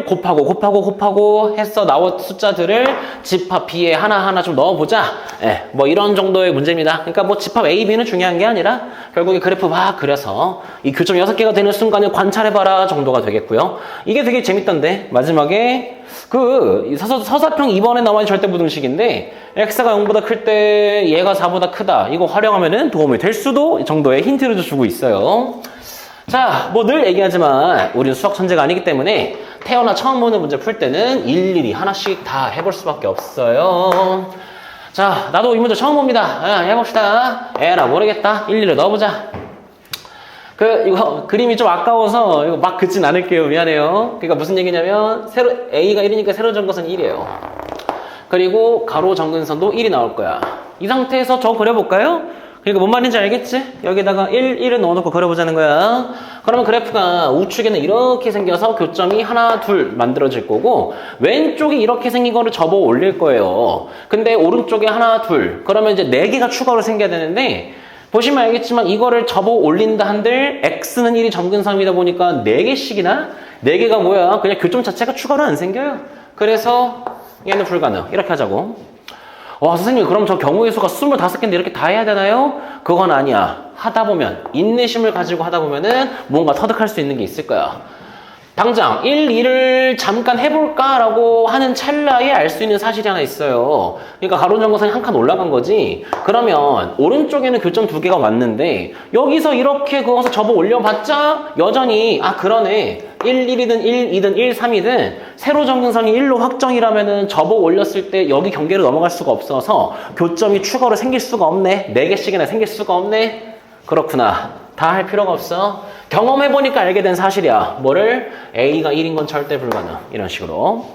[SPEAKER 1] 곱하고 해서 나온 숫자들을 집합 B에 하나하나 좀 넣어보자. 뭐 이런 정도의 문제입니다. 그러니까 뭐 집합 A, B는 중요한 게 아니라 결국에 그래프 막 그려서 이 교점 6개가 되는 순간을 관찰해봐라 정도가 되겠고요. 이게 되게 재밌던데 마지막에 그 서사평 2번에 나와 있는 절대부등식인데 x가 0보다 클 때 얘가 4보다 크다. 이거 활용하면은 도움이 될 수도 정도의 힌트를 주고 있어요. 자, 뭐 늘 얘기하지만 우리는 수학 천재가 아니기 때문에 태어나 처음 보는 문제 풀 때는 일일이 하나씩 다 해볼 수밖에 없어요. 자, 나도 이 문제 처음 봅니다. 해봅시다. 에라 모르겠다. 일일이 넣어보자. 이거 그림이 좀 아까워서 이거 막 긋진 않을게요. 미안해요. 그러니까 무슨 얘기냐면 A가 1이니까 세로 점근선 1이에요. 그리고 가로 점근선도 1이 나올 거야. 이 상태에서 저 그려볼까요? 그러니까 뭔 말인지 알겠지? 여기다가 1을 넣어놓고 그려보자는 거야. 그러면 그래프가 우측에는 이렇게 생겨서 교점이 하나, 둘 만들어질 거고 왼쪽이 이렇게 생긴 거를 접어 올릴 거예요. 근데 오른쪽에 하나, 둘 그러면 이제 4개가 추가로 생겨야 되는데 보시면 알겠지만 이거를 접어 올린다 한들 X는 1이 점근선이다 보니까 4개씩이나 4개가 뭐야? 그냥 교점 자체가 추가로 안 생겨요. 그래서 얘는 불가능. 이렇게 하자고. 와, 선생님 그럼 저 경우의 수가 25개인데 이렇게 다 해야 되나요? 그건 아니야. 하다 보면 인내심을 가지고 하다 보면은 뭔가 터득할 수 있는 게 있을 거야. 당장 1, 2를 잠깐 해볼까라고 하는 찰나에 알 수 있는 사실이 하나 있어요. 그러니까 가로점근선이 한 칸 올라간 거지. 그러면 오른쪽에는 교점 2개가 왔는데 여기서 이렇게 그어서 접어 올려봤자 여전히 그러네. 1, 1이든 1, 2든 1, 3이든 세로 점근선이 1로 확정이라면은 접어 올렸을 때 여기 경계를 넘어갈 수가 없어서 교점이 추가로 생길 수가 없네. 4개씩이나 생길 수가 없네. 그렇구나. 다 할 필요가 없어. 경험해보니까 알게 된 사실이야. 뭐를? A가 1인 건 절대 불가능. 이런 식으로.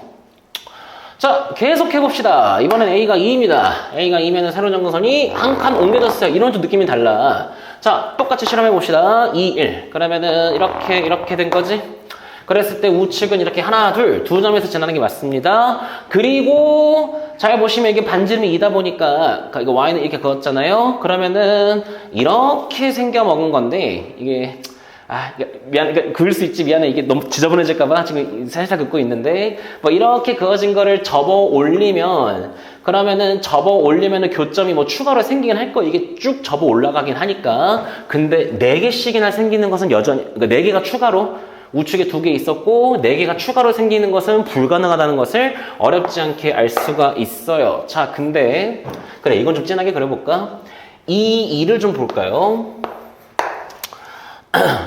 [SPEAKER 1] 자, 계속 해봅시다. 이번엔 A가 2입니다. A가 2면은 세로 점근선이 한 칸 옮겨졌어요. 이런 좀 느낌이 달라. 자, 똑같이 실험해봅시다. 2, 1. 그러면은 이렇게 된 거지? 그랬을 때 우측은 이렇게 하나, 둘, 두 점에서 지나는 게 맞습니다. 그리고 잘 보시면 이게 반지름이 2다 보니까 이거 y는 이렇게 그었잖아요. 그러면은 이렇게 생겨 먹은 건데 이게 미안, 그러니까 그을 수 있지. 미안해. 이게 너무 지저분해질까봐 지금 살살 긋고 있는데 뭐 이렇게 그어진 거를 접어 올리면은 교점이 뭐 추가로 생기긴 할 거. 이게 쭉 접어 올라가긴 하니까. 근데 4개씩이나 생기는 것은 여전히 그러니까 4개가 추가로 우측에 2개 있었고 4개가 추가로 생기는 것은 불가능하다는 것을 어렵지 않게 알 수가 있어요. 자, 근데 그래 이건 좀 진하게 그려볼까? 이 2를 좀 볼까요?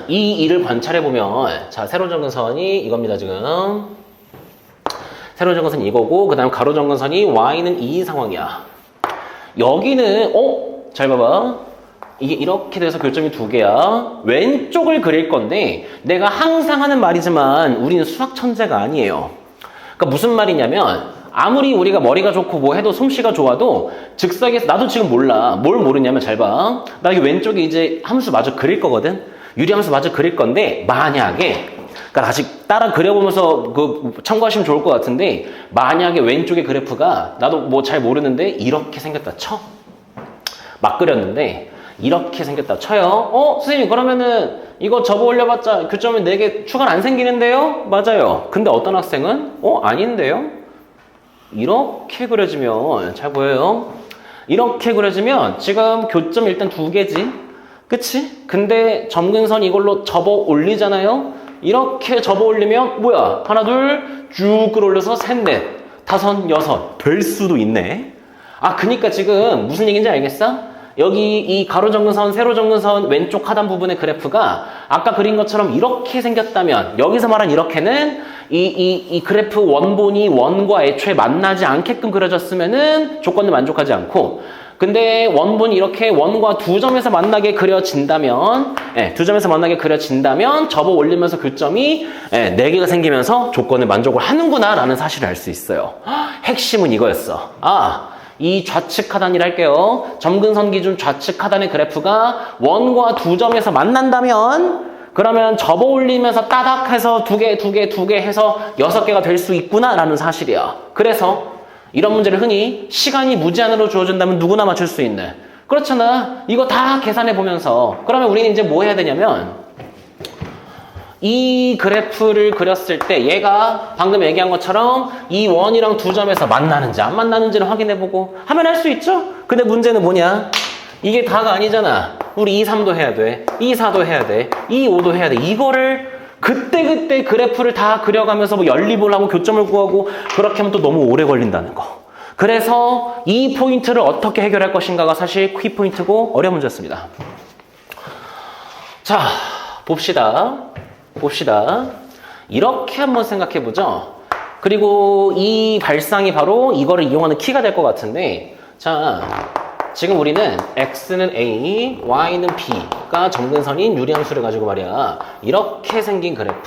[SPEAKER 1] 이 2를 관찰해보면 자, 세로점근선이 이겁니다. 지금 세로점근선이 이거고 그 다음 가로점근선이 y는 2인 상황이야. 여기는 잘 봐봐. 이게 이렇게 돼서 교점이 2개야. 왼쪽을 그릴 건데 내가 항상 하는 말이지만 우리는 수학 천재가 아니에요. 그러니까 무슨 말이냐면 아무리 우리가 머리가 좋고 뭐 해도 솜씨가 좋아도 즉석에서 나도 지금 몰라. 뭘 모르냐면 잘 봐. 나 여기 왼쪽에 이제 함수 마저 그릴 거거든. 유리함수 마저 그릴 건데 만약에 그러니까 아직 따라 그려보면서 그 참고하시면 좋을 것 같은데 만약에 왼쪽의 그래프가 나도 뭐 잘 모르는데 이렇게 생겼다 쳐. 막 그렸는데 이렇게 생겼다 쳐요. 선생님 그러면은 이거 접어 올려봤자 교점이 4개 추가는 안 생기는데요? 맞아요. 근데 어떤 학생은 아닌데요? 이렇게 그려지면 잘 보여요? 이렇게 그려지면 지금 교점 일단 2개지 그치? 근데 점근선 이걸로 접어 올리잖아요? 이렇게 접어 올리면 뭐야? 하나 둘 쭉 끌어올려서 셋, 넷, 다섯, 여섯 될 수도 있네. 그니까 지금 무슨 얘기인지 알겠어? 여기 이 가로 점근선, 세로 점근선 왼쪽 하단 부분의 그래프가 아까 그린 것처럼 이렇게 생겼다면 여기서 말한 이렇게는 이 그래프 원본이 원과 애초에 만나지 않게끔 그려졌으면은 조건을 만족하지 않고 근데 원본이 이렇게 원과 2점에서 만나게 그려진다면 2점에서 만나게 그려진다면 접어 올리면서 교점이 4개가 생기면서 조건을 만족을 하는구나 라는 사실을 알 수 있어요. 핵심은 이거였어. 이 좌측 하단이랄게요. 점근선 기준 좌측 하단의 그래프가 원과 2점에서 만난다면 그러면 접어 올리면서 따닥 해서 2개 해서 6개가 될 수 있구나 라는 사실이야. 그래서 이런 문제를 흔히 시간이 무제한으로 주어진다면 누구나 맞출 수 있는 그렇잖아. 이거 다 계산해 보면서 그러면 우리는 이제 뭐 해야 되냐면 이 그래프를 그렸을 때 얘가 방금 얘기한 것처럼 이 원이랑 2점에서 만나는지 안 만나는지를 확인해보고 하면 할 수 있죠? 근데 문제는 뭐냐? 이게 다가 아니잖아. 우리 2, 3도 해야 돼. 2, 4도 해야 돼. 2, 5도 해야 돼. 이거를 그때 그래프를 다 그려가면서 뭐 연립을 하고 교점을 구하고 그렇게 하면 또 너무 오래 걸린다는 거. 그래서 이 포인트를 어떻게 해결할 것인가가 사실 키포인트고 어려운 문제였습니다. 자, 봅시다. 이렇게 한번 생각해보죠. 그리고 이 발상이 바로 이거를 이용하는 키가 될 것 같은데 자, 지금 우리는 x는 a, y는 b가 점근선인 유리함수를 가지고 말이야 이렇게 생긴 그래프.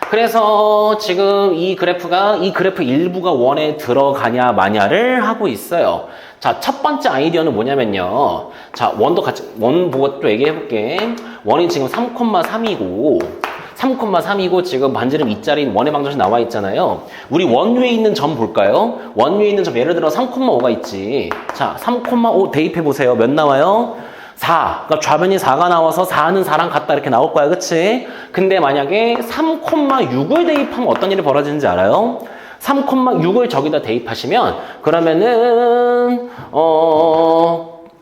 [SPEAKER 1] 그래서 지금 이 그래프 일부가 원에 들어가냐 마냐를 하고 있어요. 자, 첫 번째 아이디어는 뭐냐면요. 자, 원 보고 또 얘기해볼게. 원이 지금 3,3이고 3,3이고 지금 반지름 2짜리 원의 방정식 나와 있잖아요. 우리 원 위에 있는 점 볼까요? 원 위에 있는 점 예를 들어 3,5가 있지. 자, 3,5 대입해보세요. 몇 나와요? 4. 그러니까 좌변이 4가 나와서 4는 4랑 같다 이렇게 나올 거야. 그치? 근데 만약에 3,6을 대입하면 어떤 일이 벌어지는지 알아요? 3,6을 저기다 대입하시면 그러면은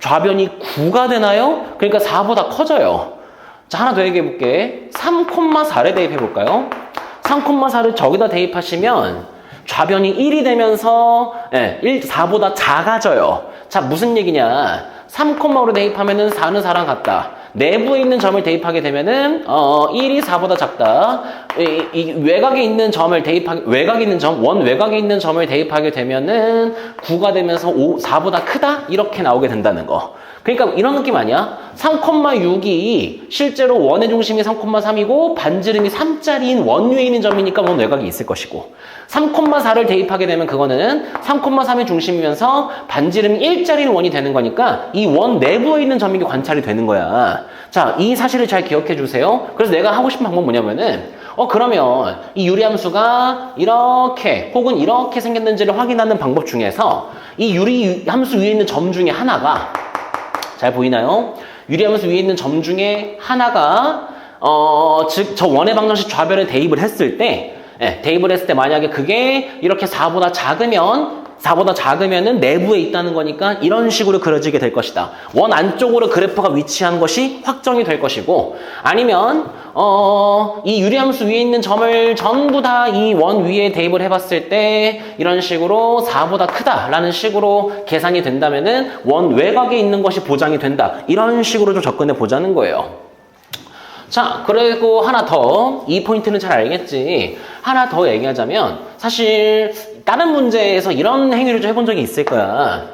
[SPEAKER 1] 좌변이 9가 되나요? 그러니까 4보다 커져요. 자, 하나 더 얘기해볼게. 3,4를 대입해볼까요? 3,4를 저기다 대입하시면 좌변이 1이 되면서 4보다 작아져요. 자, 무슨 얘기냐. 3,5로 대입하면은 4는 4랑 같다. 내부에 있는 점을 대입하게 되면은 1이 4보다 작다. 이 외곽에 있는 점을 원 외곽에 있는 점을 대입하게 되면은 9가 되면서 4보다 크다? 이렇게 나오게 된다는 거. 그러니까 이런 느낌 아니야? 3,6이 실제로 원의 중심이 3,3이고 반지름이 3짜리인 원 위에 있는 점이니까 원 외곽이 있을 것이고 3,4를 대입하게 되면 그거는 3,3의 중심이면서 반지름이 1짜리인 원이 되는 거니까 이 원 내부에 있는 점이 관찰이 되는 거야. 자, 이 사실을 잘 기억해 주세요. 그래서 내가 하고 싶은 방법 뭐냐면은 그러면 이 유리함수가 이렇게 혹은 이렇게 생겼는지를 확인하는 방법 중에서 이 유리함수 위에 있는 점 중에 하나가 잘 보이나요? 유리함수 위에 있는 점 중에 하나가 즉 저 원의 방정식 좌변에 대입을 했을 때 만약에 그게 이렇게 4보다 작으면은 내부에 있다는 거니까 이런 식으로 그려지게 될 것이다. 원 안쪽으로 그래프가 위치한 것이 확정이 될 것이고 아니면 이 유리함수 위에 있는 점을 전부 다 이 원 위에 대입을 해봤을 때 이런 식으로 4보다 크다라는 식으로 계산이 된다면은 원 외곽에 있는 것이 보장이 된다. 이런 식으로 좀 접근해 보자는 거예요. 자, 그리고 하나 더, 이 포인트는 잘 알겠지. 하나 더 얘기하자면 사실 다른 문제에서 이런 행위를 좀 해본 적이 있을 거야.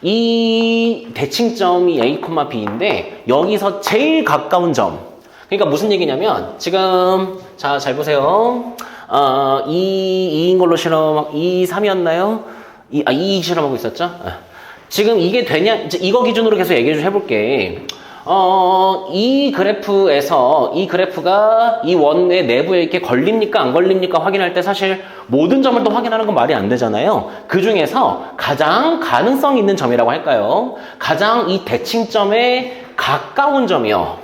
[SPEAKER 1] 이 대칭점이 A, B인데 여기서 제일 가까운 점. 그러니까 무슨 얘기냐면 지금 자, 잘 보세요. 2인 걸로 실험, 2, 3이었나요? 2 실험하고 있었죠? 지금 이게 되냐? 이제 이거 기준으로 계속 얘기 좀 해볼게. 이 그래프에서 이 그래프가 이 원의 내부에 이렇게 걸립니까 안 걸립니까 확인할 때 사실 모든 점을 또 확인하는 건 말이 안 되잖아요. 그 중에서 가장 가능성 있는 점이라고 할까요? 가장 이 대칭점에 가까운 점이요.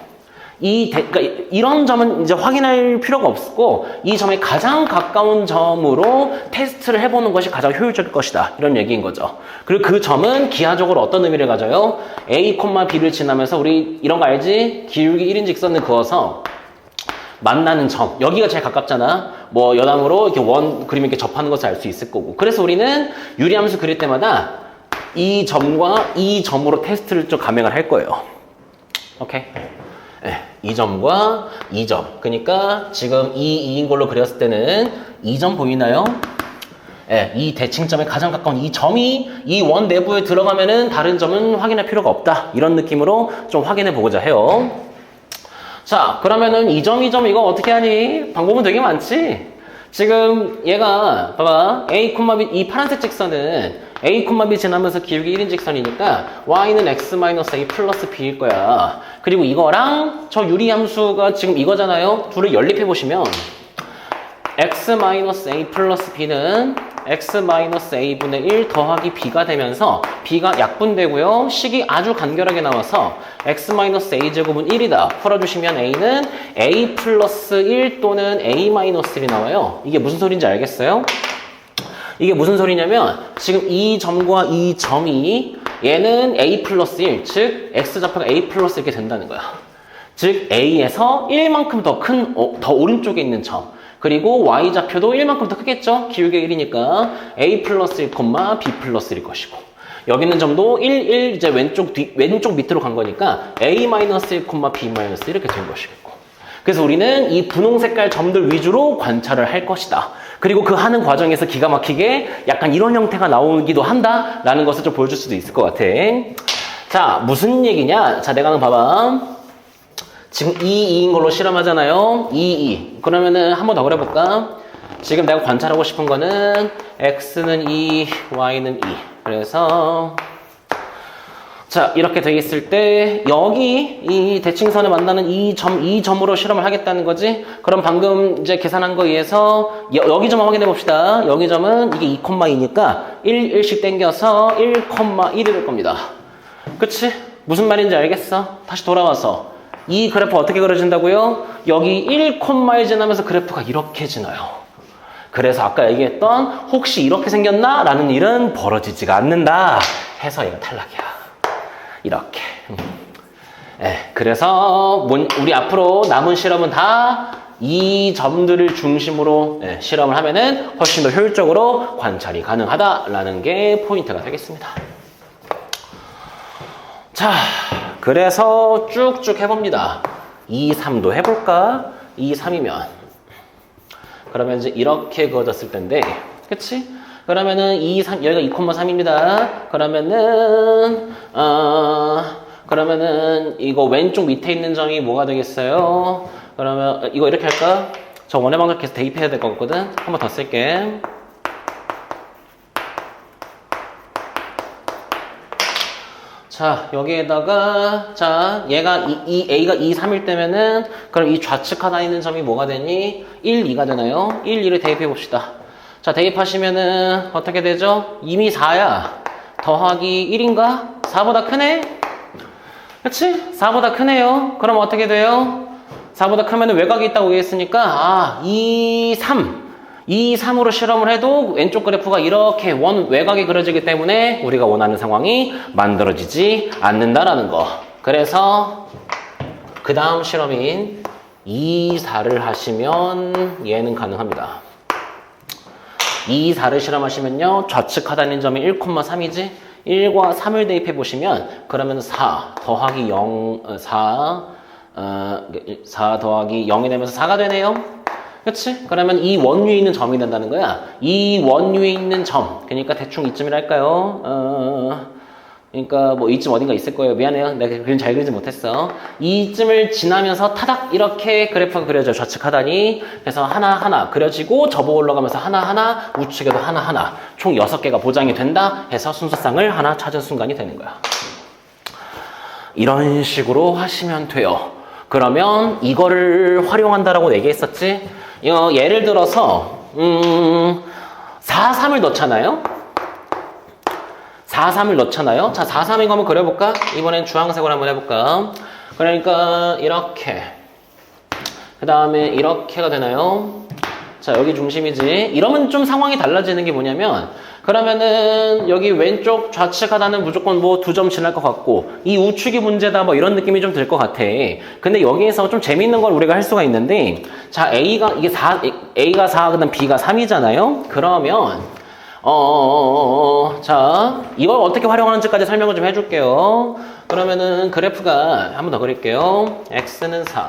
[SPEAKER 1] 그러니까 이런 점은 이제 확인할 필요가 없고 이 점에 가장 가까운 점으로 테스트를 해보는 것이 가장 효율적일 것이다. 이런 얘기인 거죠. 그리고 그 점은 기하적으로 어떤 의미를 가져요? A, B를 지나면서 우리 이런 거 알지? 기울기 1인 직선을 그어서 만나는 점. 여기가 제일 가깝잖아. 뭐 여담으로 이렇게 원 그림 이렇게 접하는 것을 알 수 있을 거고. 그래서 우리는 유리함수 그릴 때마다 이 점과 이 점으로 테스트를 좀 감행을 할 거예요. 오케이? 네, 이 점과 이 점. 그러니까 지금 이 2인 걸로 그렸을 때는 이 점 보이나요? 네, 이 대칭점에 가장 가까운 이 점이 이 원 내부에 들어가면은 다른 점은 확인할 필요가 없다. 이런 느낌으로 좀 확인해 보고자 해요. 자, 그러면은 이 점 이거 어떻게 하니? 방법은 되게 많지? 지금 얘가 봐봐. A, B 이 파란색 직선은 A, B 지나면서 기울기 1인 직선이니까 y는 x-a 플러스 b일 거야. 그리고 이거랑 저 유리함수가 지금 이거잖아요. 둘을 연립해 보시면 x-a 플러스 b는 x-a분의 1 더하기 b가 되면서 b가 약분되고요. 식이 아주 간결하게 나와서 x-a제곱은 1이다. 풀어주시면 a는 a 플러스 1 또는 a-1이 나와요. 이게 무슨 소리인지 알겠어요? 이게 무슨 소리냐면 지금 이 점과 이 점이 얘는 a 플러스 1, 즉 x좌표가 a 플러스 이렇게 된다는 거야. 즉 a에서 1만큼 더 오른쪽에 있는 점. 그리고 y좌표도 1만큼 더 크겠죠? 기울기 1이니까 a 플러스 1, b 플러스 1일 것이고 여기 있는 점도 1 이제 왼쪽 밑으로 간 거니까 a-1, b-1 이렇게 된 것이겠고 그래서 우리는 이 분홍 색깔 점들 위주로 관찰을 할 것이다. 그리고 그 하는 과정에서 기가 막히게 약간 이런 형태가 나오기도 한다라는 것을 좀 보여줄 수도 있을 것 같아. 자, 무슨 얘기냐? 자, 내가 한번 봐봐. 지금 2인 걸로 실험하잖아요. 2. 그러면은 한 번 더 그려볼까? 지금 내가 관찰하고 싶은 거는 x는 2, y는 2. 그래서 자, 이렇게 돼 있을 때 여기 이 대칭선을 만나는 이 점으로 실험을 하겠다는 거지. 그럼 방금 이제 계산한 거에 의해서 여기 점을 확인해 봅시다. 여기 점은 이게 2,2니까 1씩 땡겨서 1,1이 될 겁니다. 그치? 무슨 말인지 알겠어? 다시 돌아와서 이 그래프 어떻게 그려진다고요? 여기 1,1 지나면서 그래프가 이렇게 지나요. 그래서 아까 얘기했던 혹시 이렇게 생겼나? 라는 일은 벌어지지가 않는다 해서 얘가 탈락이야. 이렇게. 그래서 우리 앞으로 남은 실험은 다 이 점들을 중심으로 실험을 하면은 훨씬 더 효율적으로 관찰이 가능하다라는 게 포인트가 되겠습니다. 자, 그래서 쭉쭉 해봅니다. 2, 3도 해볼까? 2, 3이면 그러면 이제 이렇게 그어졌을 텐데 그치? 그러면은 2, 3, 여기가 2,3입니다. 그러면은 이거 왼쪽 밑에 있는 점이 뭐가 되겠어요? 그러면 이거 이렇게 할까? 저 원의 방정 계속 대입해야 될 것 같거든? 한 번 더 쓸게. 자, 여기에다가 자, 얘가 A가 2, 3일 때면은 그럼 이 좌측 하나 있는 점이 뭐가 되니? 1, 2가 되나요? 1, 2를 대입해 봅시다. 자, 대입하시면은 어떻게 되죠? 이미 4야. 더하기 1인가? 4보다 크네? 그치? 4보다 크네요. 그럼 어떻게 돼요? 4보다 크면은 외곽이 있다고 얘기했으니까 2, 3. 2, 3으로 실험을 해도 왼쪽 그래프가 이렇게 외곽이 그려지기 때문에 우리가 원하는 상황이 만들어지지 않는다라는 거. 그래서 그 다음 실험인 2, 4를 하시면 얘는 가능합니다. 2, 4를 실험하시면요. 좌측 하단인 점이 1,3이지? 1과 3을 대입해 보시면 그러면 4 더하기 4 더하기 0이 되면서 4가 되네요. 그치? 그러면 이 원위에 있는 점이 된다는 거야. 이 원위에 있는 점. 그러니까 대충 이쯤이랄까요? 그러니까 뭐 이쯤 어딘가 있을 거예요. 미안해요. 내가 그림 잘 그리지 못했어. 이쯤을 지나면서 타닥 이렇게 그래프가 그려져요. 좌측 하단이. 그래서 하나하나 그려지고 접어 올라가면서 하나하나 우측에도 하나하나 총 6개가 보장이 된다 해서 순서상을 하나 찾은 순간이 되는 거야. 이런 식으로 하시면 돼요. 그러면 이거를 활용한다라고 얘기했었지? 예를 들어서 4, 3을 넣잖아요. 4, 3을 넣잖아요. 자, 4, 3인 거 한번 그려볼까? 이번엔 주황색으로 한번 해볼까? 그러니까 이렇게 그 다음에 이렇게가 되나요? 자, 여기 중심이지. 이러면 좀 상황이 달라지는 게 뭐냐면 그러면은 여기 왼쪽 좌측 하단은 무조건 뭐 2점 지날 것 같고 이 우측이 문제다 뭐 이런 느낌이 좀 들 것 같아. 근데 여기에서 좀 재밌는 걸 우리가 할 수가 있는데 자, A가 4 그다음 B가 3이잖아요. 그러면 자, 이걸 어떻게 활용하는지까지 설명을 좀 해줄게요. 그러면은 그래프가 한 번 더 그릴게요. X는 4,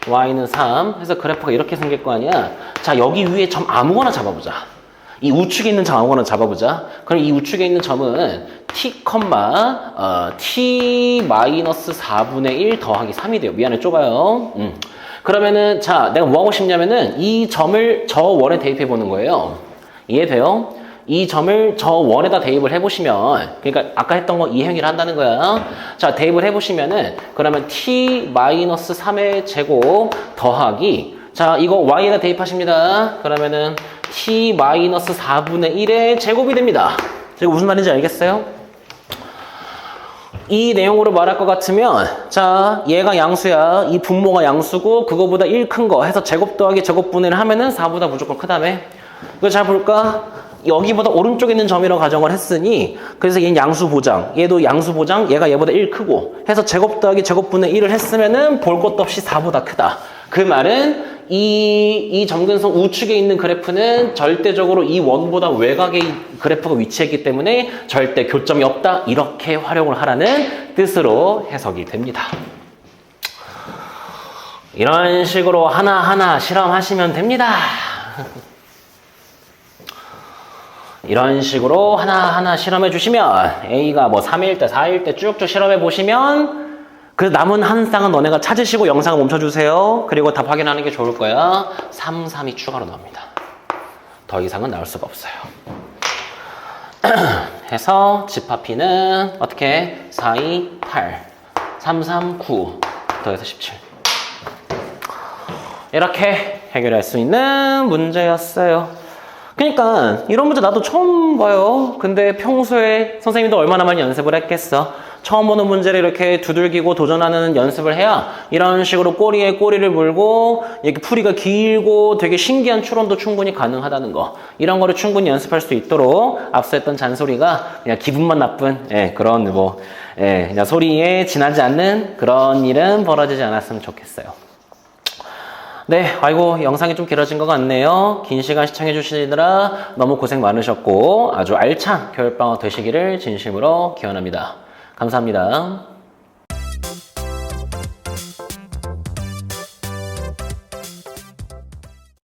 [SPEAKER 1] Y는 3 해서 그래프가 이렇게 생길 거 아니야. 자, 여기 위에 점 아무거나 잡아보자. 이 우측에 있는 점 아무거나 잡아보자. 그럼 이 우측에 있는 점은 t, t-4분의 1 더하기 3이 돼요. 미안해, 좁아요. 그러면은 자, 내가 뭐 하고 싶냐면은 이 점을 저 원에 대입해 보는 거예요. 이해돼요? 이 점을 저 원에다 대입을 해보시면, 그러니까 아까 했던 거 이행위를 한다는 거야. 자, 대입을 해보시면은 그러면 t-3의 제곱 더하기, 자, 이거 y에다 대입하십니다. 그러면은 t-4분의 1의 제곱이 됩니다. 이거 무슨 말인지 알겠어요? 이 내용으로 말할 것 같으면 자, 얘가 양수야. 이 분모가 양수고 그거보다 1 큰 거 해서 제곱 더하기 제곱 분해를 하면은 4보다 무조건 크다며. 이거 잘 볼까? 여기보다 오른쪽에 있는 점이라고 가정을 했으니 그래서 얘는 양수 보장, 얘도 양수 보장, 얘가 얘보다 1 크고 해서 제곱 더하기 제곱 분해 1을 했으면은 볼 것도 없이 4보다 크다. 그 말은 이 점근성 우측에 있는 그래프는 절대적으로 이 원보다 외곽에 그래프가 위치했기 때문에 절대 교점이 없다. 이렇게 활용을 하라는 뜻으로 해석이 됩니다. 이런 식으로 하나하나 실험하시면 됩니다. 이런 식으로 하나하나 실험해 주시면 A가 뭐 3일 때 4일 때 쭉쭉 실험해 보시면 그 남은 한 쌍은 너네가 찾으시고 영상을 멈춰주세요. 그리고 답 확인하는 게 좋을 거야. 3, 3이 추가로 나옵니다. 더 이상은 나올 수가 없어요. 해서 집합비는 어떻게? 4, 2, 8, 3, 3, 9 더해서 17 이렇게 해결할 수 있는 문제였어요. 그러니까 이런 문제 나도 처음 봐요. 근데 평소에 선생님도 얼마나 많이 연습을 했겠어. 처음 보는 문제를 이렇게 두들기고 도전하는 연습을 해야 이런 식으로 꼬리에 꼬리를 물고 이렇게 풀이가 길고 되게 신기한 추론도 충분히 가능하다는 거. 이런 거를 충분히 연습할 수 있도록 앞서 했던 잔소리가 그냥 기분만 나쁜 그런 그냥 소리에 지나지 않는 그런 일은 벌어지지 않았으면 좋겠어요. 네, 아이고 영상이 좀 길어진 것 같네요. 긴 시간 시청해 주시느라 너무 고생 많으셨고 아주 알찬 겨울방학 되시기를 진심으로 기원합니다. 감사합니다.